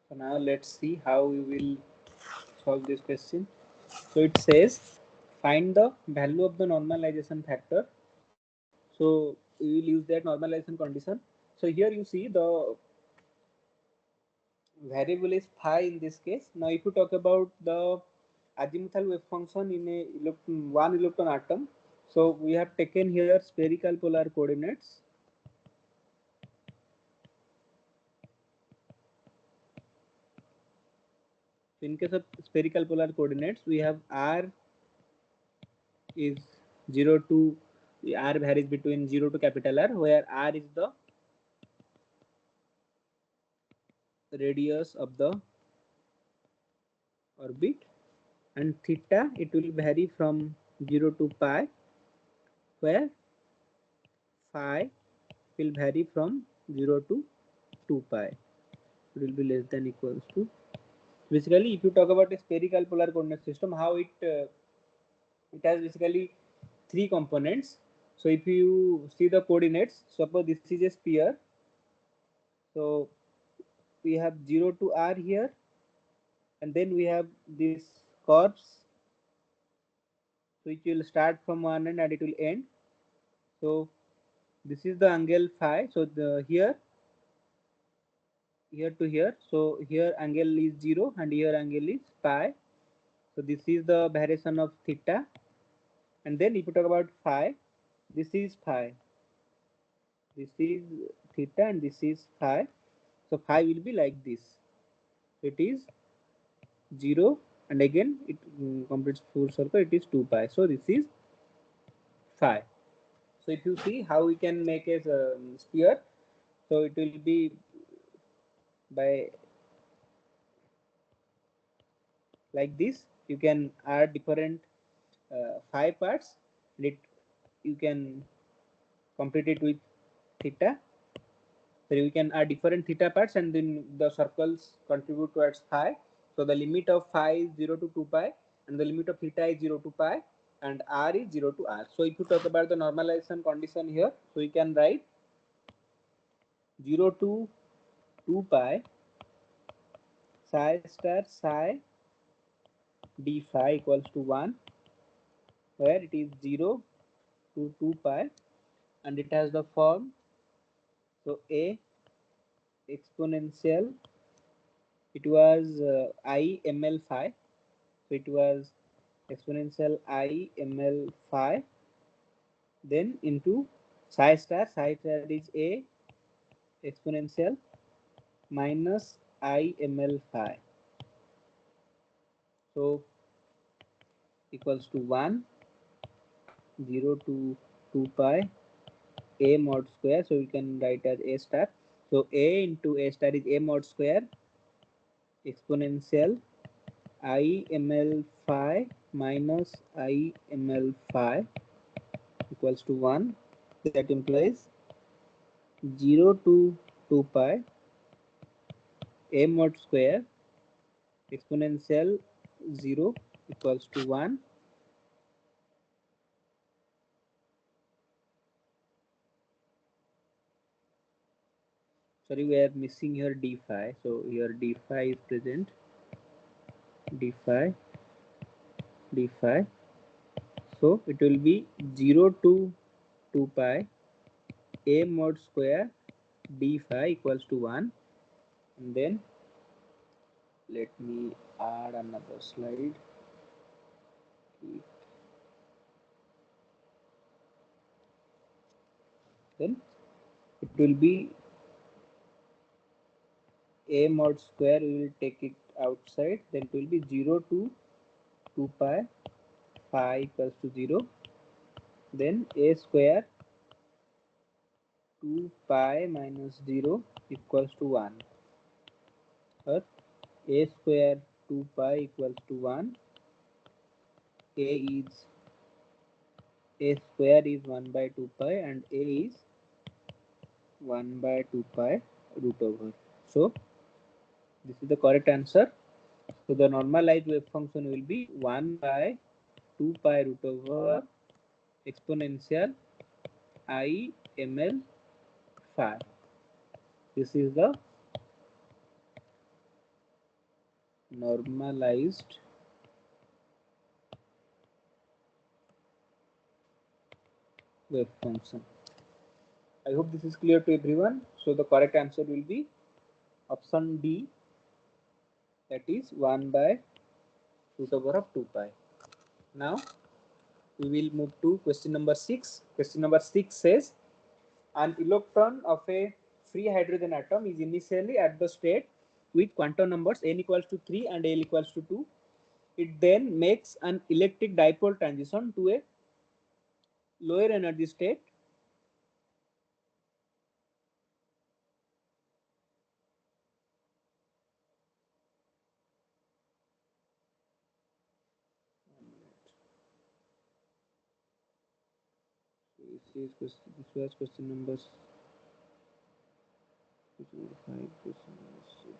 So now let's see how we will solve this question. So it says find the value of the normalization factor. So we will use that normalization condition. So here you see the variable is phi in this case. Now if you talk about the azimuthal wave function in a one electron atom, so we have taken here spherical polar coordinates. So in case of spherical polar coordinates, we have r is 0 to r varies between 0 to capital R, where r is the radius of the orbit, and theta it will vary from 0 to pi, where phi will vary from 0 to 2 pi. It will be less than equals to. Basically, if you talk about a spherical polar coordinate system, how it has basically three components. So if you see the coordinates, suppose this is a sphere. So we have 0 to r here, and then we have this curves, which will start from one end and it will end. So this is the angle phi. So the here to here. So here angle is 0 and here angle is pi. So this is the variation of theta. And then if you talk about phi, this is phi. This is theta and this is phi. So phi will be like this. It is 0 and again it completes full circle. It is 2 pi. So this is phi. So if you see how we can make a sphere, so it will be by like this. You can add different five parts. It you can complete it with theta. So you can add different theta parts, and then the circles contribute towards phi. So the limit of phi is 0 to 2 pi, and the limit of theta is 0 to pi, and r is 0 to r. So if you talk about the normalization condition here, so you can write 0 to 2 pi psi star psi d phi equals to 1, where it is 0 to 2 pi, and it has the form, so a exponential, it was I ml phi, so it was exponential I ml phi, then into psi star is a exponential minus I ml phi, so equals to 1, 0 to 2 pi a mod square, so we can write as a star, so a into a star is a mod square exponential I ml phi minus I ml phi equals to 1. That implies 0 to 2 pi a mod square exponential 0 equals to 1. Sorry, we are missing here d phi. So here d phi is present. d phi, d phi. So it will be 0 to 2 pi a mod square d phi equals to 1. And then let me add another slide. Then it will be a mod square, we will take it outside, then it will be 0 to 2 pi phi equals to 0, then a square 2 pi minus 0 equals to 1, or a square 2 pi equals to 1, a is a square is 1 by 2 pi and a is 1 by 2 pi root over. So this is the correct answer. So the normalized wave function will be 1 by 2 pi root over exponential I ml phi. This is the normalized wave function. I hope this is clear to everyone. So the correct answer will be option D, that is 1 by root over of 2 pi. Now we will move to question number 6. Question number 6 says an electron of a free hydrogen atom is initially at the state with quantum numbers n equals to 3 and l equals to 2. It then makes an electric dipole transition to a lower energy state this was question number 5, question number 6.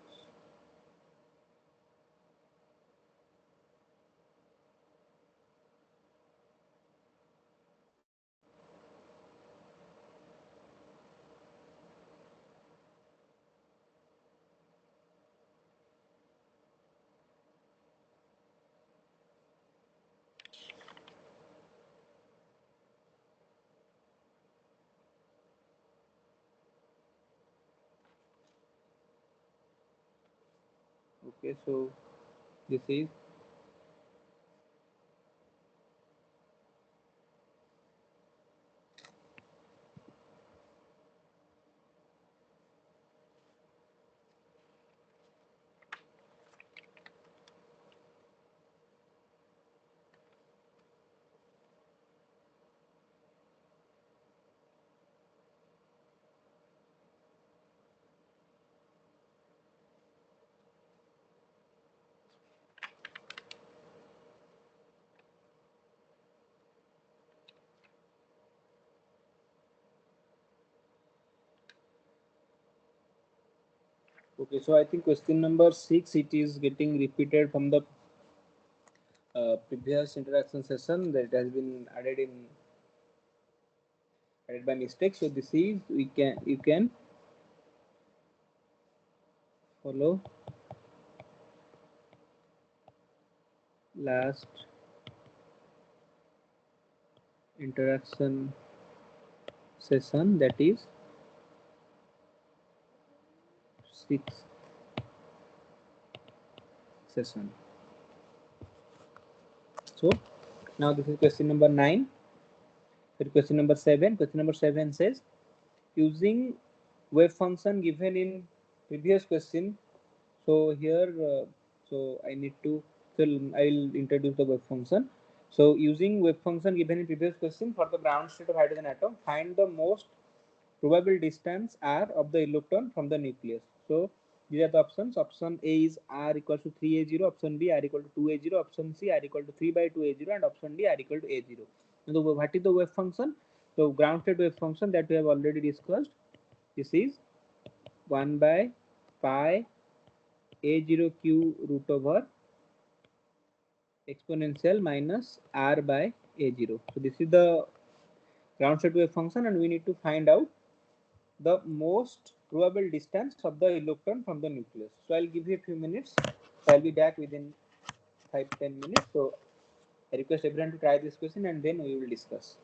Okay, so this is okay. So I think question number 6, it is getting repeated from the previous interaction session that has been added by mistake. So this is you can follow last interaction session, that is 6th session. So now this is question number 9. Question number 7. Question number 7 says using wave function given in previous question. So here, so I need to, so I will introduce the wave function. So using wave function given in previous question for the ground state of hydrogen atom, find the most probable distance r of the electron from the nucleus. So these are the options. Option A is r equals to 3a0, option B r equal to 2a0, option C r equal to 3 by 2a0, and option D r equal to a0. So what is the wave function? So ground state wave function that we have already discussed. This is 1 by pi a0 q root over exponential minus r by a0. So this is the ground state wave function, and we need to find out the most probable distance of the electron from the nucleus. So I'll give you a few minutes. So I'll be back within 5-10 minutes. So I request everyone to try this question and then we will discuss.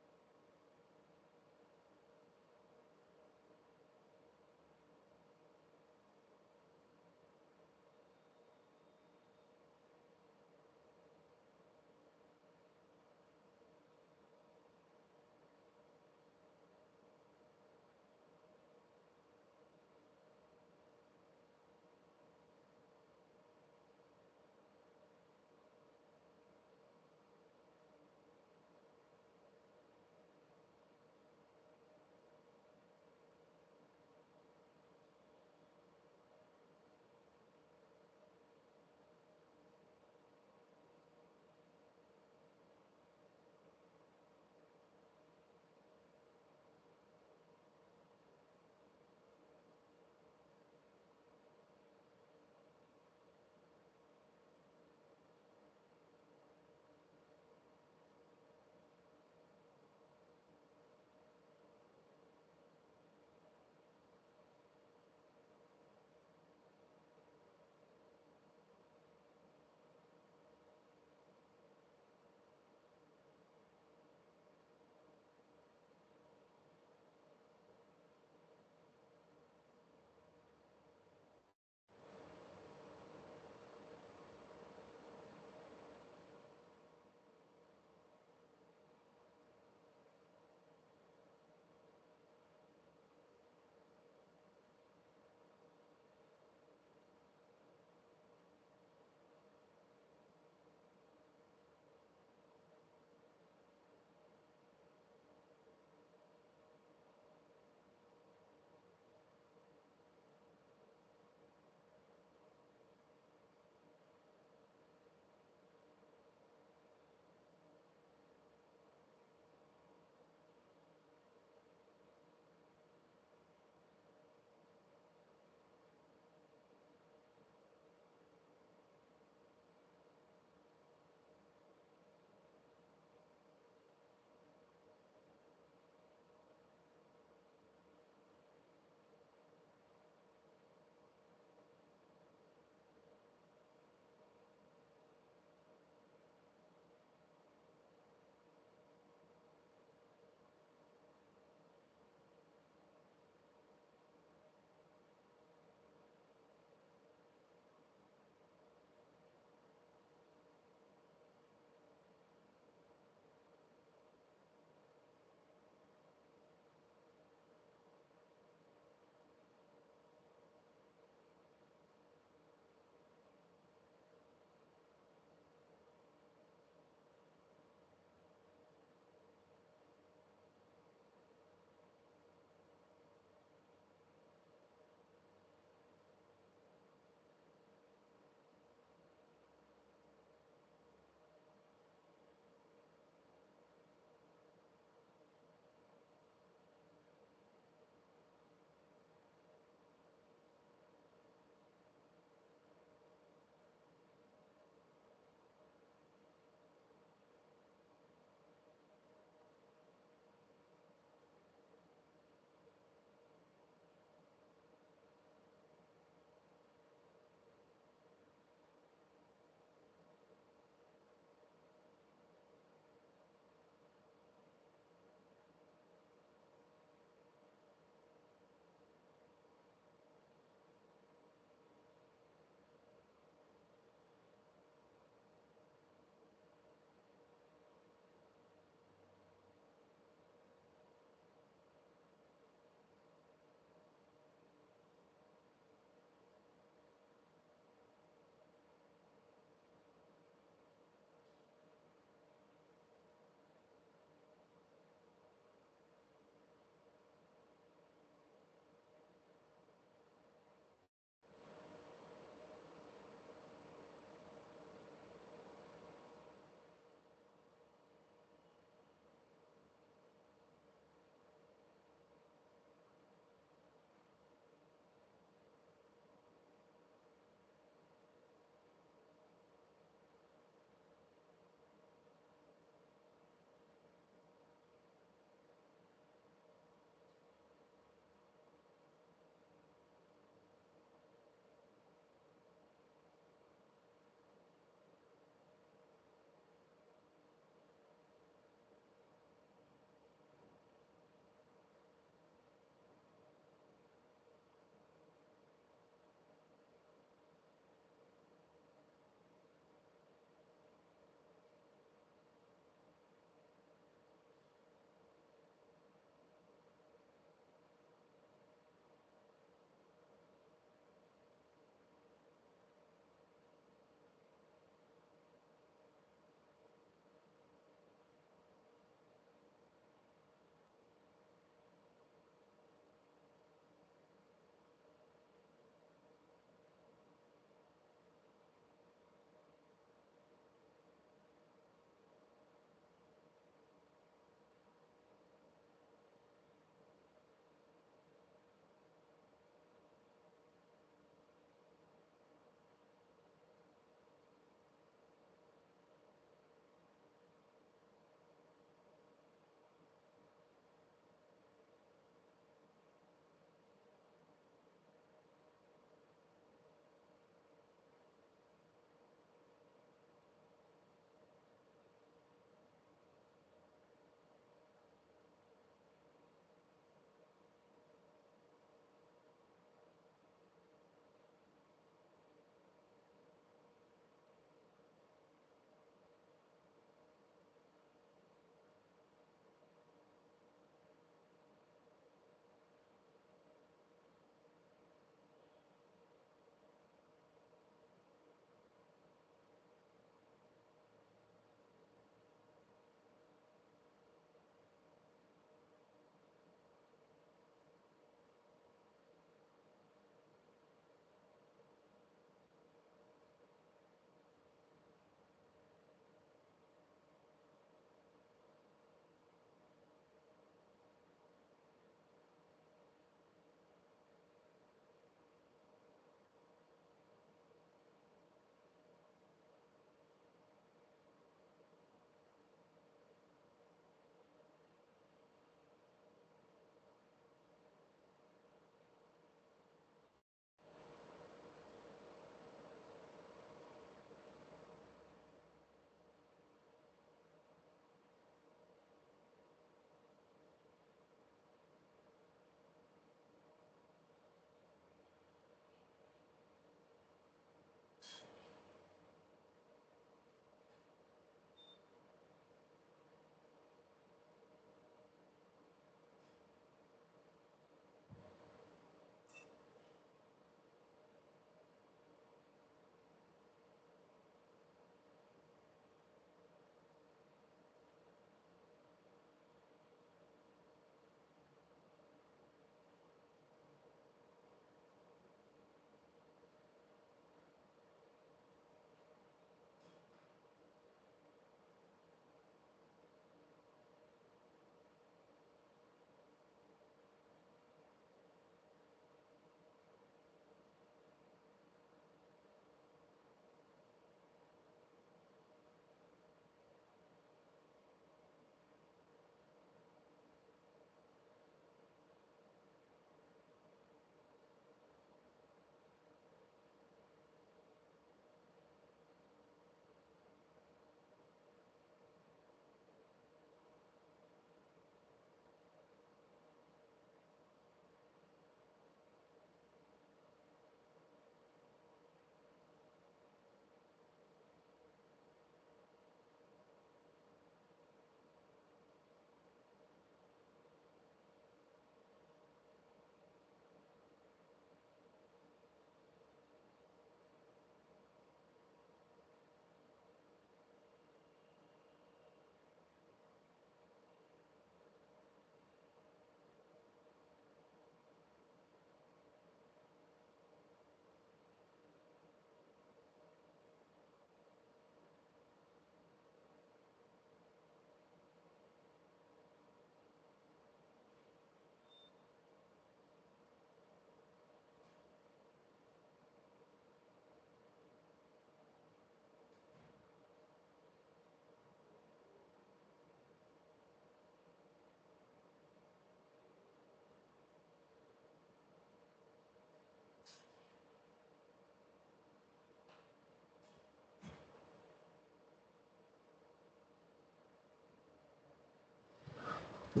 So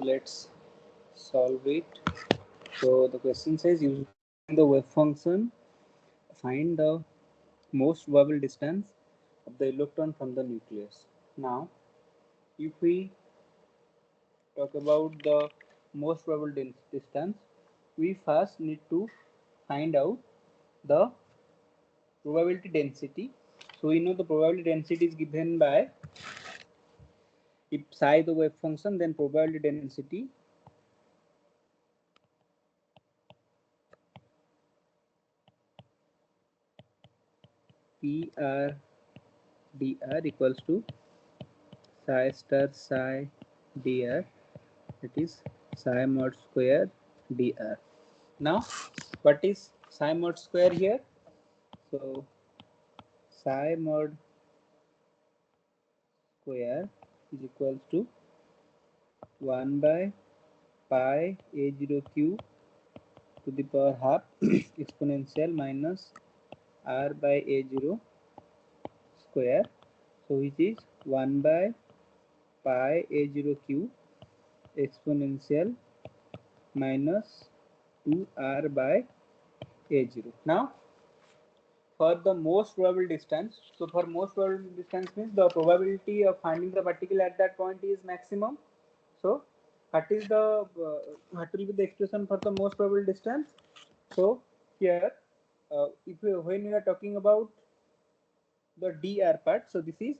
let's solve it. So the question says using the wave function, find the most probable distance of the electron from the nucleus. Now, if we talk about the most probable distance, we first need to find out the probability density. So we know the probability density is given by, if psi the wave function, then probability density PR dr equals to psi star psi dr, that is psi mod square dr. Now, what is psi mod square here? So psi mod square is equals to 1 by pi a0 q to the power half exponential minus r by a0 square. So which is 1 by pi a0 q exponential minus 2r by a0. Now, for the most probable distance, so for most probable distance means the probability of finding the particle at that point is maximum. So what is the what will be the expression for the most probable distance? So here, if you, when we are talking about the dr part, so this is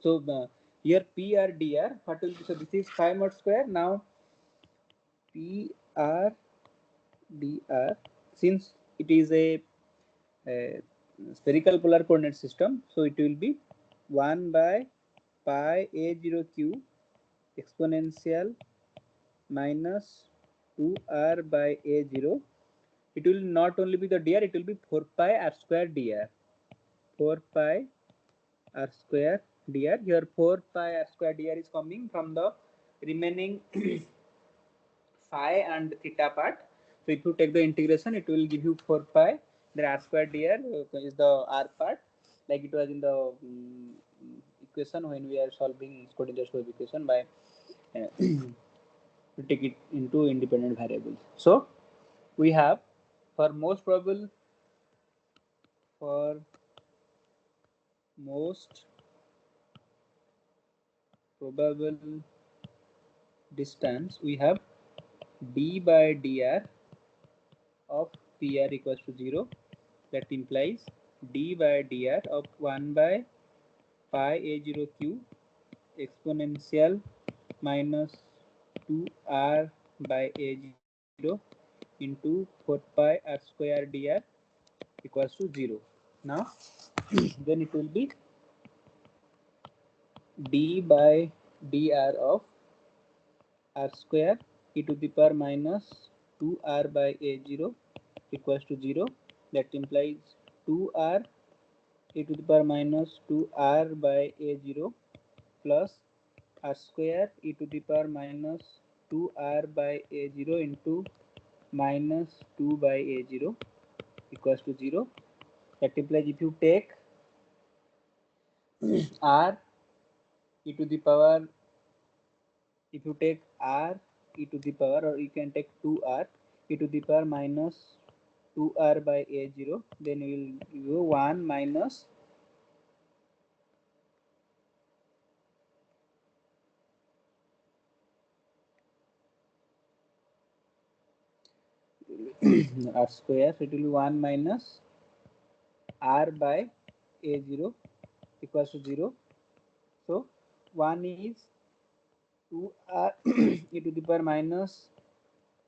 so here pr dr, what will be, so this is phi mod square. Now pr dr, since it is a spherical polar coordinate system, so it will be 1 by pi a0 q exponential minus 2r by a0. It will not only be the dr, it will be 4 pi r square dr. 4 pi r square dr. Here 4 pi r square dr is coming from the remaining phi and theta part. So if you take the integration, it will give you 4 pi. Then r square dr is the r part, like it was in the equation when we are solving Schrödinger equation by to take it into independent variables. So we have for most probable distance, we have d by dr of pr equals to 0. That implies d by dr of 1 by pi a0 q exponential minus 2r by a0 into 4 pi r square dr equals to 0. Now, then it will be d by dr of r square e to the power minus 2r by a0 equals to 0. That implies 2r e to the power minus 2r by a0 plus r square e to the power minus 2r by a0 into minus 2 by a0 equals to 0. That implies if you take r e to the power, if you take r e to the power, or you can take 2r e to the power minus 2r by a0, then we will go 1 minus r square, so it will be 1 minus r by a0 equals to 0. So 1 is 2r e to the power minus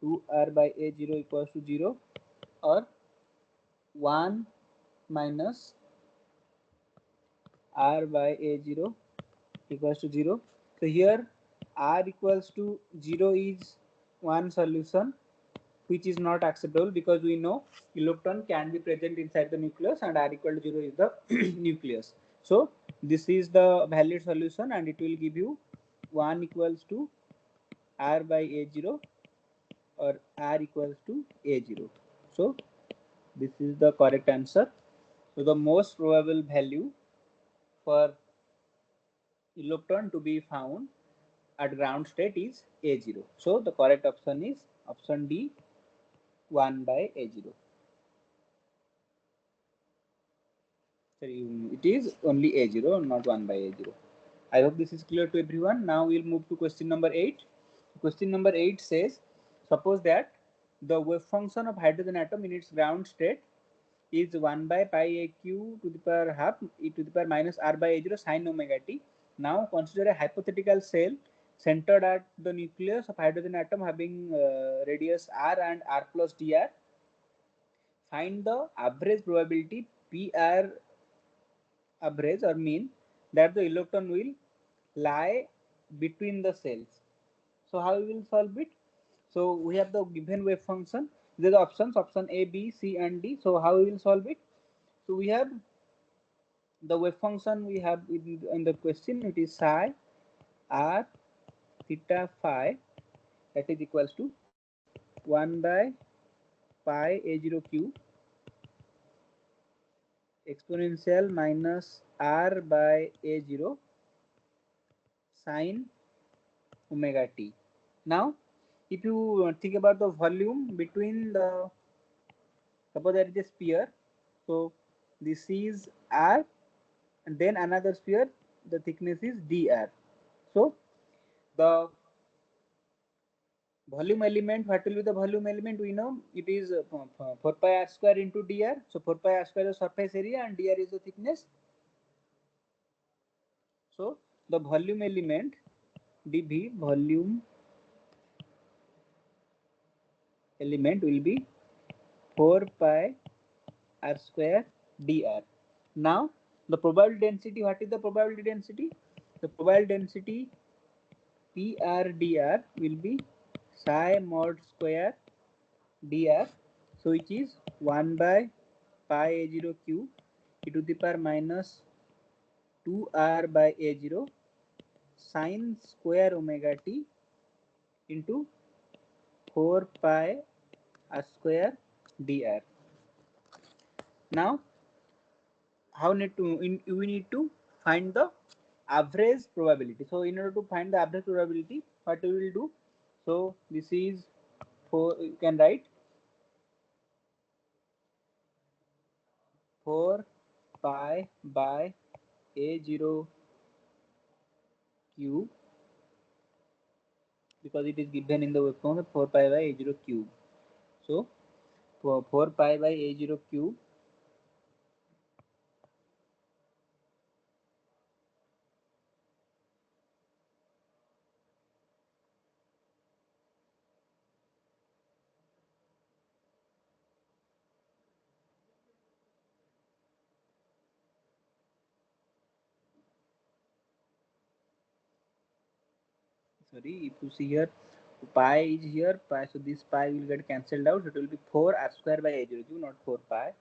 2r by a0 equals to 0, or 1 minus r by a0 equals to 0. So here r equals to 0 is one solution which is not acceptable, because we know electron can be present inside the nucleus and r equal to 0 is the nucleus. So this is the valid solution and it will give you 1 equals to r by a0 or r equals to a0. So this is the correct answer. So the most probable value for electron to be found at ground state is a0. So the correct option is option D, 1 by a0. Sorry, it is only a0, not 1 by a0. I hope this is clear to everyone. Now we'll move to question number 8. Question number 8 says, suppose that the wave function of hydrogen atom in its ground state is 1 by pi aq to the power half e to the power minus r by a0 sin omega t. Now consider a hypothetical cell centered at the nucleus of hydrogen atom having radius r and r plus dr. Find the average probability PR average or mean that the electron will lie between the cells. So how we will solve it? So we have the given wave function. These are the options, option A, B, C and D. So how we will solve it? So we have the wave function we have in the question, it is psi r theta phi, that is equals to 1 by pi a0 cube exponential minus r by a0 sin omega t. Now if you think about the volume between the, suppose there is a sphere, so this is r and then another sphere, the thickness is dr. So the volume element, what will be the volume element? We know it is 4 pi r square into dr. So 4 pi r square is surface area and dr is the thickness. So the volume element dv, volume element will be 4 pi r square dr. Now the probability density, what is the probability density? The probability density PR dr will be psi mod square dr, so which is 1 by pi a0 cube e to the power minus 2r by a0 sin square omega t into 4 pi r square dr. Now how need to we need to find the average probability. So in order to find the average probability, what we will do? So this is, for you can write 4 pi by a0 cube, because it is given in the waveform 4 pi by a0 cube. So for 4 pi by a0 cube sorry, if you see here, pi is here, pi, so this pi will get cancelled out. It will be 4 r square by a0 cube, not 4 pi.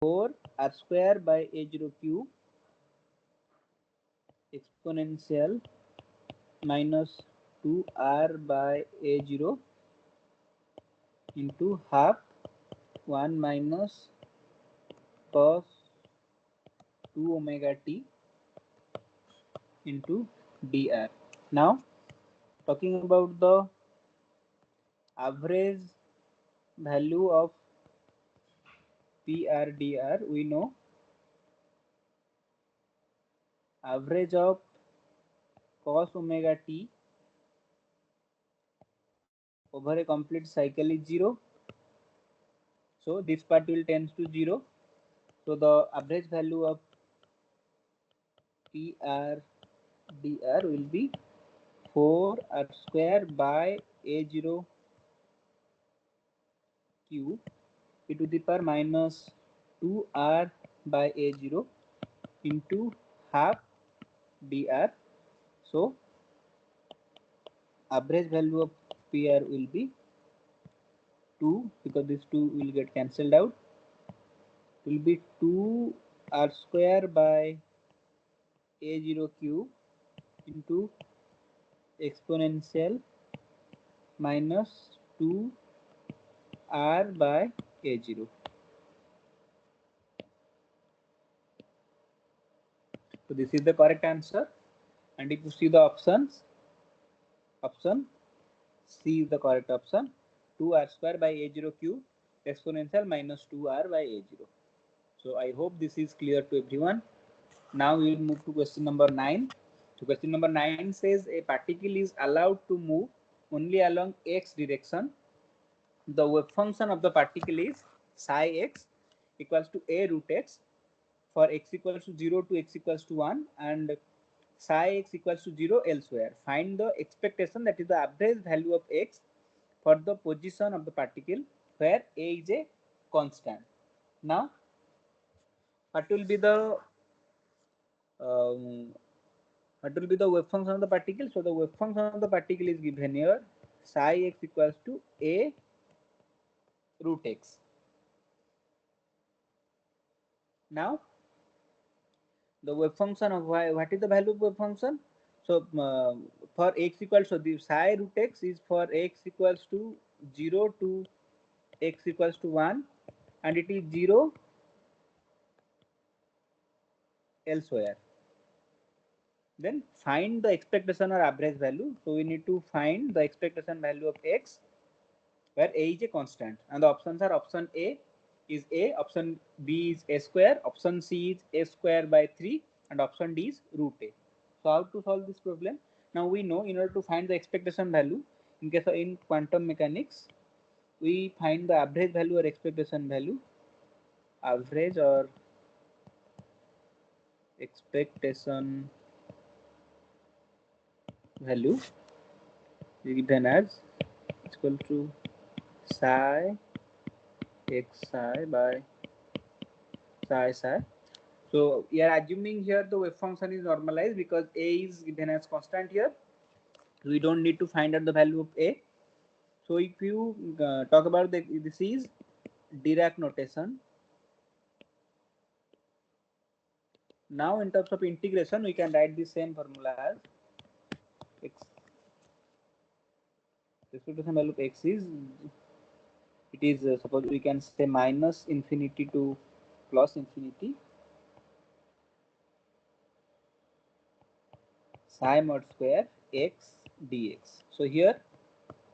4 r square by a0 cube exponential minus 2r by a0 into half 1 minus cos 2 omega t into dr. Now talking about the average value of PRDR, we know average of cos omega t over a complete cycle is 0. So this part will tends to 0. So the average value of PRDR will be 4 r square by a0 cube e to the power minus 2r by a0 into half dr. So average value of PR will be 2, because this 2 will get cancelled out. It will be 2 r square by a0 cube into exponential minus 2r by a0. So this is the correct answer. And if you see the options, option C is the correct option. 2r square by a0 cube exponential minus 2r by a0. So I hope this is clear to everyone. Now we will move to question number 9. So question number 9 says a particle is allowed to move only along x direction. The wave function of the particle is psi x equals to a root x for x equals to 0 to x equals to 1 and psi x equals to 0 elsewhere. Find the expectation, that is the average value of x for the position of the particle where a is a constant. Now what will be the um, what will be the wave function of the particle? So the wave function of the particle is given here, psi x equals to a root x. Now the wave function of y, what is the value of wave function? So for x equals, so the psi root x is for x equals to 0 to x equals to 1 and it is 0 elsewhere. Then find the expectation or average value. So we need to find the expectation value of x where a is a constant, and the options are option A is a, option B is a square, option C is a square by 3 and option D is root a. So how to solve this problem? Now we know in order to find the expectation value, in case of in quantum mechanics, we find the average value or expectation value. Average or expectation value is given as equal to psi x psi by psi psi. So we are assuming here the wave function is normalized because a is given as constant here. We don't need to find out the value of a. So if you talk about this is Dirac notation. Now in terms of integration, we can write the same formula as x. Expectation value of x is, it is suppose we can say minus infinity to plus infinity psi mod square x dx. So here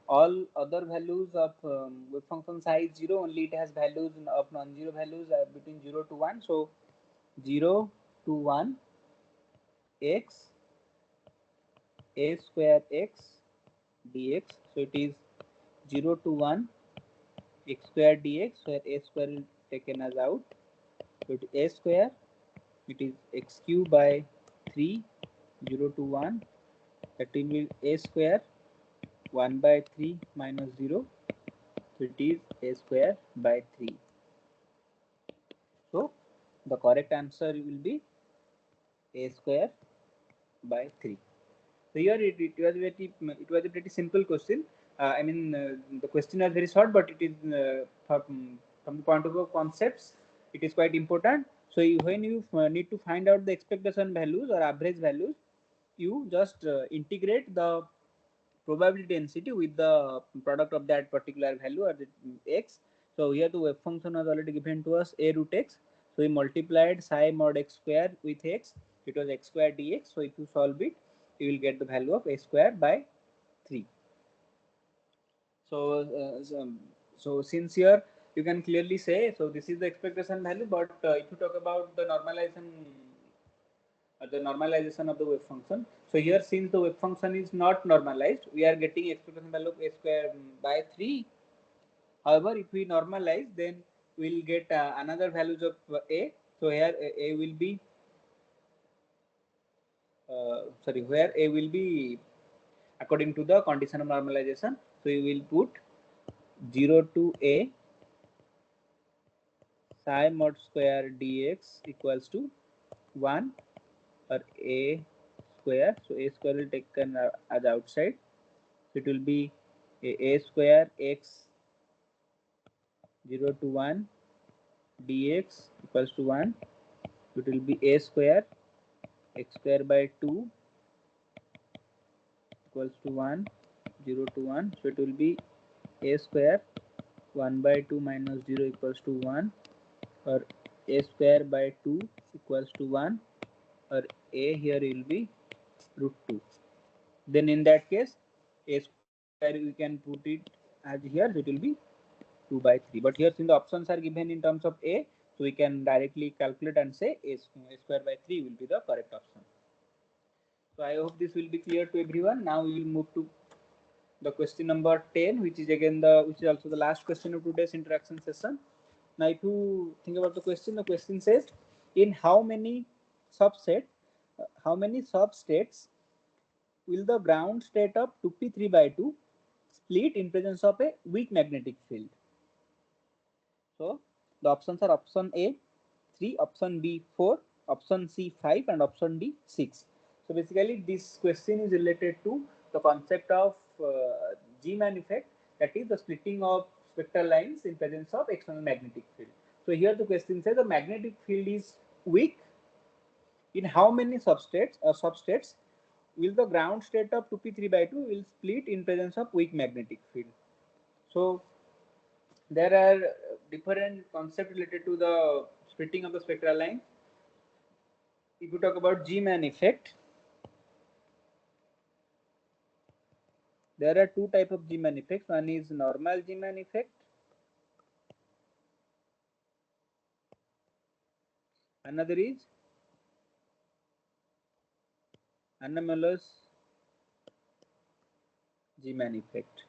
all other values of wave function psi is 0, only it has values of non-zero values between 0 to 1. So 0 to 1 x a square x dx. So it is 0 to 1 x square dx, where a square is taken as out. So it is a square, it is x cube by 3, 0 to 1, that will be a square 1 by 3 minus 0. So it is a square by 3. So the correct answer will be a square by 3. So here it was a pretty simple question. The question was very short, but it is from the point of view of concepts, it is quite important. So when you need to find out the expectation values or average values, you just integrate the probability density with the product of that particular value or the x. So here the wave function was already given to us, a root x. So we multiplied psi mod x square with x, it was x square dx. So if you solve it, you will get the value of a square by 3. So so since here you can clearly say, so this is the expectation value, but if you talk about the normalization of the wave function. So here, since the wave function is not normalized, we are getting expectation value of a square by 3. However, if we normalize, then we will get another values of a. So here a will be where a will be according to the condition of normalization. So we will put 0 to a psi mod square dx equals to 1 or a square. So a square will taken as outside. So it will be a square x 0 to 1 dx equals to 1. It will be a square x square by 2 equals to 1, 0 to 1. So it will be a square 1 by 2 minus 0 equals to 1, or a square by 2 equals to 1, or a here will be root 2. Then in that case, a square we can put it as here, so it will be 2 by 3. But here since the options are given in terms of a, so we can directly calculate and say a square by 3 will be the correct option. So I hope this will be clear to everyone. Now we will move to the question number 10, which is again which is also the last question of today's interaction session. Now if you think about the question says, in how many substates will the ground state of 2p3 by 2 split in presence of a weak magnetic field? So the options are option A 3, option B 4, option C 5, and option D 6. So basically this question is related to the concept of G-man effect, that is the splitting of spectral lines in presence of external magnetic field. So here the question says the magnetic field is weak. In how many substrates will the ground state of 2p3 by 2 will split in presence of weak magnetic field? So there are different concepts related to the splitting of the spectral line. If you talk about G-man effect, there are two types of G-man effects. One is normal G-man effect, another is anomalous G-man effect.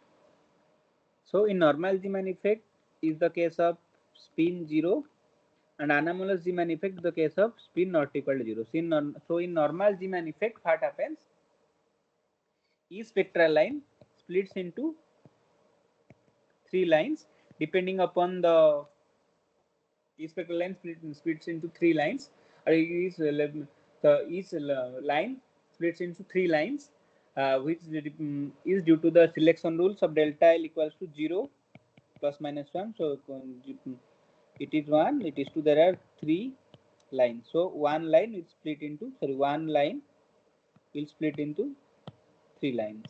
So in normal G-man effect is the case of spin 0, and anomalous G-man effect is the case of spin not equal to 0. So in normal G-man effect, what happens? Each spectral line splits into 3 lines depending upon the each spectral line splits into 3 lines, or each line splits into 3 lines, which is due to the selection rules of delta L equals to 0 plus minus 1. So it is 1, it is 2, there are 3 lines. So one line will split into, one line will split into 3 lines.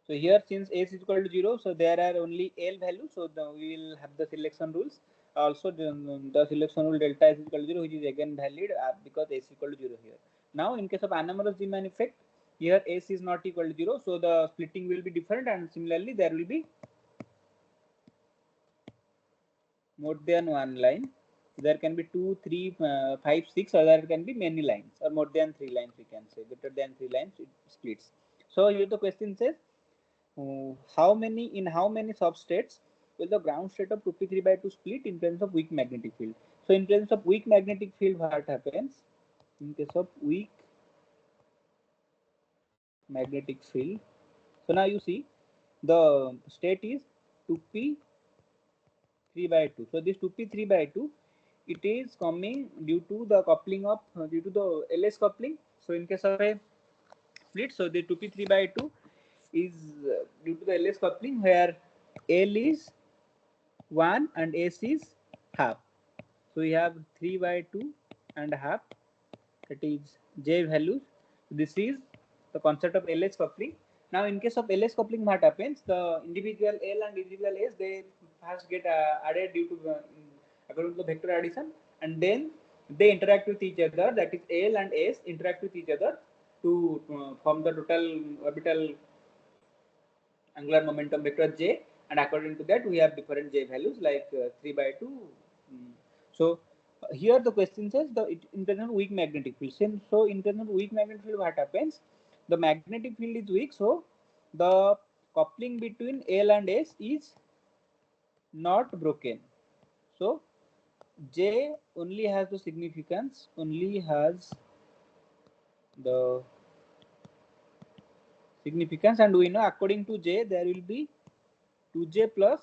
So here since S is equal to 0, so there are only L values, so we will have the selection rules. Also the selection rule delta S is equal to 0, which is again valid because S is equal to 0 here. Now in case of anomalous G-man effect, here S is not equal to 0, so the splitting will be different, and similarly there will be more than one line. There can be 2, 3, 5, 6, or there can be many lines, or more than 3 lines, we can say greater than 3 lines it splits. So here the question says, how many substrates will the ground state of 2p3 by 2 split in presence of weak magnetic field? So in presence of weak magnetic field, what happens? In case of weak magnetic field, so now you see the state is 2p3 by 2. So this 2p3 by 2, it is coming due to the coupling of due to the LS coupling. So in case of a split, so the 2p3 by 2 is due to the LS coupling, where L is 1 and S is half. So we have 3 by 2 and half, that is J values. This is the concept of LS coupling. Now in case of LS coupling, what happens? The individual L and individual S, they first get added due to according to the vector addition, and then they interact with each other, that is L and S interact with each other to form the total orbital angular momentum vector J, and according to that we have different J values like 3 by 2. So here the question says the internal weak magnetic field. So internal weak magnetic field, what happens? The magnetic field is weak, so the coupling between L and S is not broken. So J only has the significance, only has the significance, and we know according to J there will be 2J plus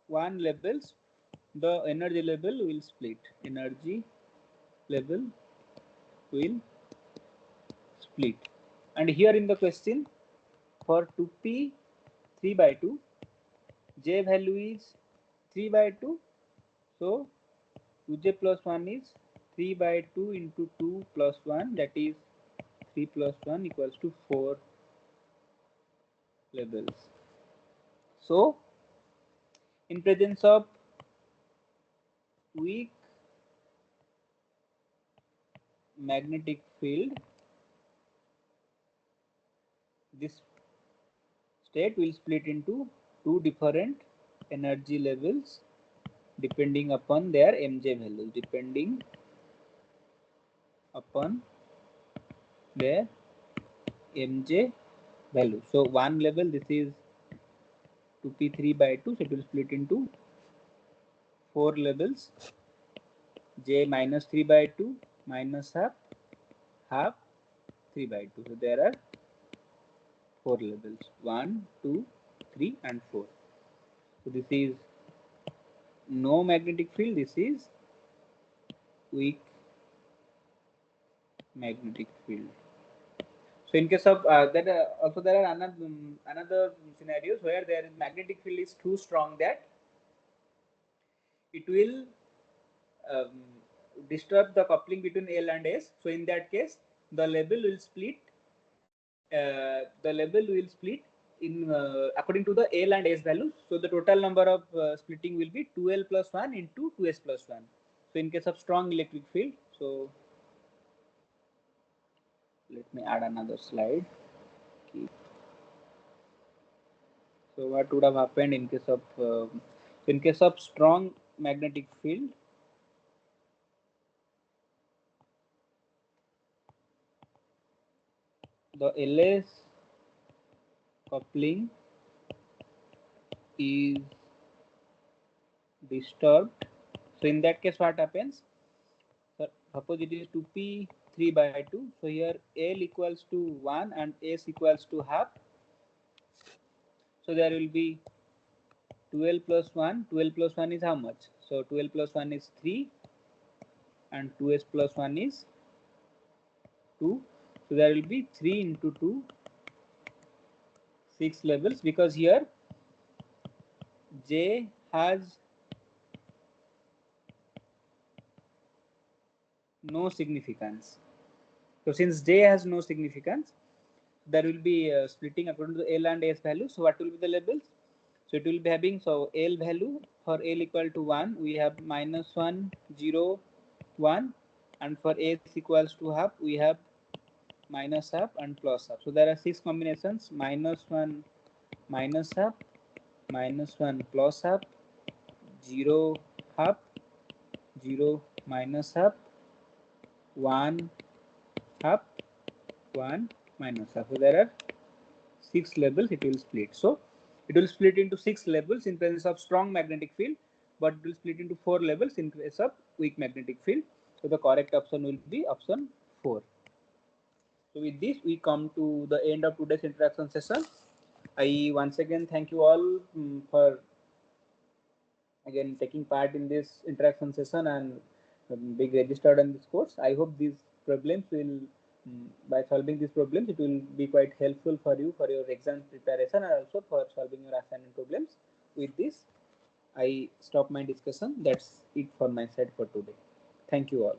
1 levels, the energy level will split. Energy level will split. And here in the question, for 2p 3 by 2, J value is 3 by 2. So 2J plus 1 is 3 by 2 into 2 plus 1, that is 3 plus 1 equals to 4 levels. So in presence of weak magnetic field, this state will split into two different energy levels depending upon their mj values, depending upon their mj value. So one level, this is 2p3 by 2, so it will split into 4 levels, j minus 3 by 2 minus half, half 3 by 2. So there are 4 levels, 1, 2, 3 and 4. So this is no magnetic field, this is weak magnetic field. So in case of that, also there are another scenarios where there is magnetic field is too strong that it will um, disturb the coupling between L and S. So in that case, the level will split. According to the L and S values. So the total number of splitting will be 2L plus 1 into 2S plus 1. So in case of strong electric field, so let me add another slide. Okay. So what would have happened in case of strong magnetic field? The LS coupling is disturbed. So in that case, what happens? So suppose it is 2p 3 by 2. So here L equals to 1 and S equals to half. So there will be 12 plus 1. 12 plus 1 is how much? So 12 plus 1 is 3 and 2s plus 1 is 2. So there will be 3 into 2, 6 levels, because here J has no significance. So since J has no significance, there will be splitting according to the L and S value. So what will be the levels? So it will be having, so L value for L equal to 1, we have minus 1, 0, 1, and for S equals to half, we have minus half and plus half. So there are 6 combinations: minus 1, minus half, minus 1 plus half, 0 half, 0 minus half, 1 half, 1 minus half. So there are 6 levels it will split. So it will split into 6 levels in presence of strong magnetic field, but it will split into 4 levels in case of weak magnetic field. So the correct option will be option 4. So with this, we come to the end of today's interaction session. I once again thank you all for again taking part in this interaction session and being registered in this course. I hope these problems will, by solving these problems, it will be quite helpful for you for your exam preparation and also for solving your assignment problems. With this, I stop my discussion. That's it for my side for today. Thank you all.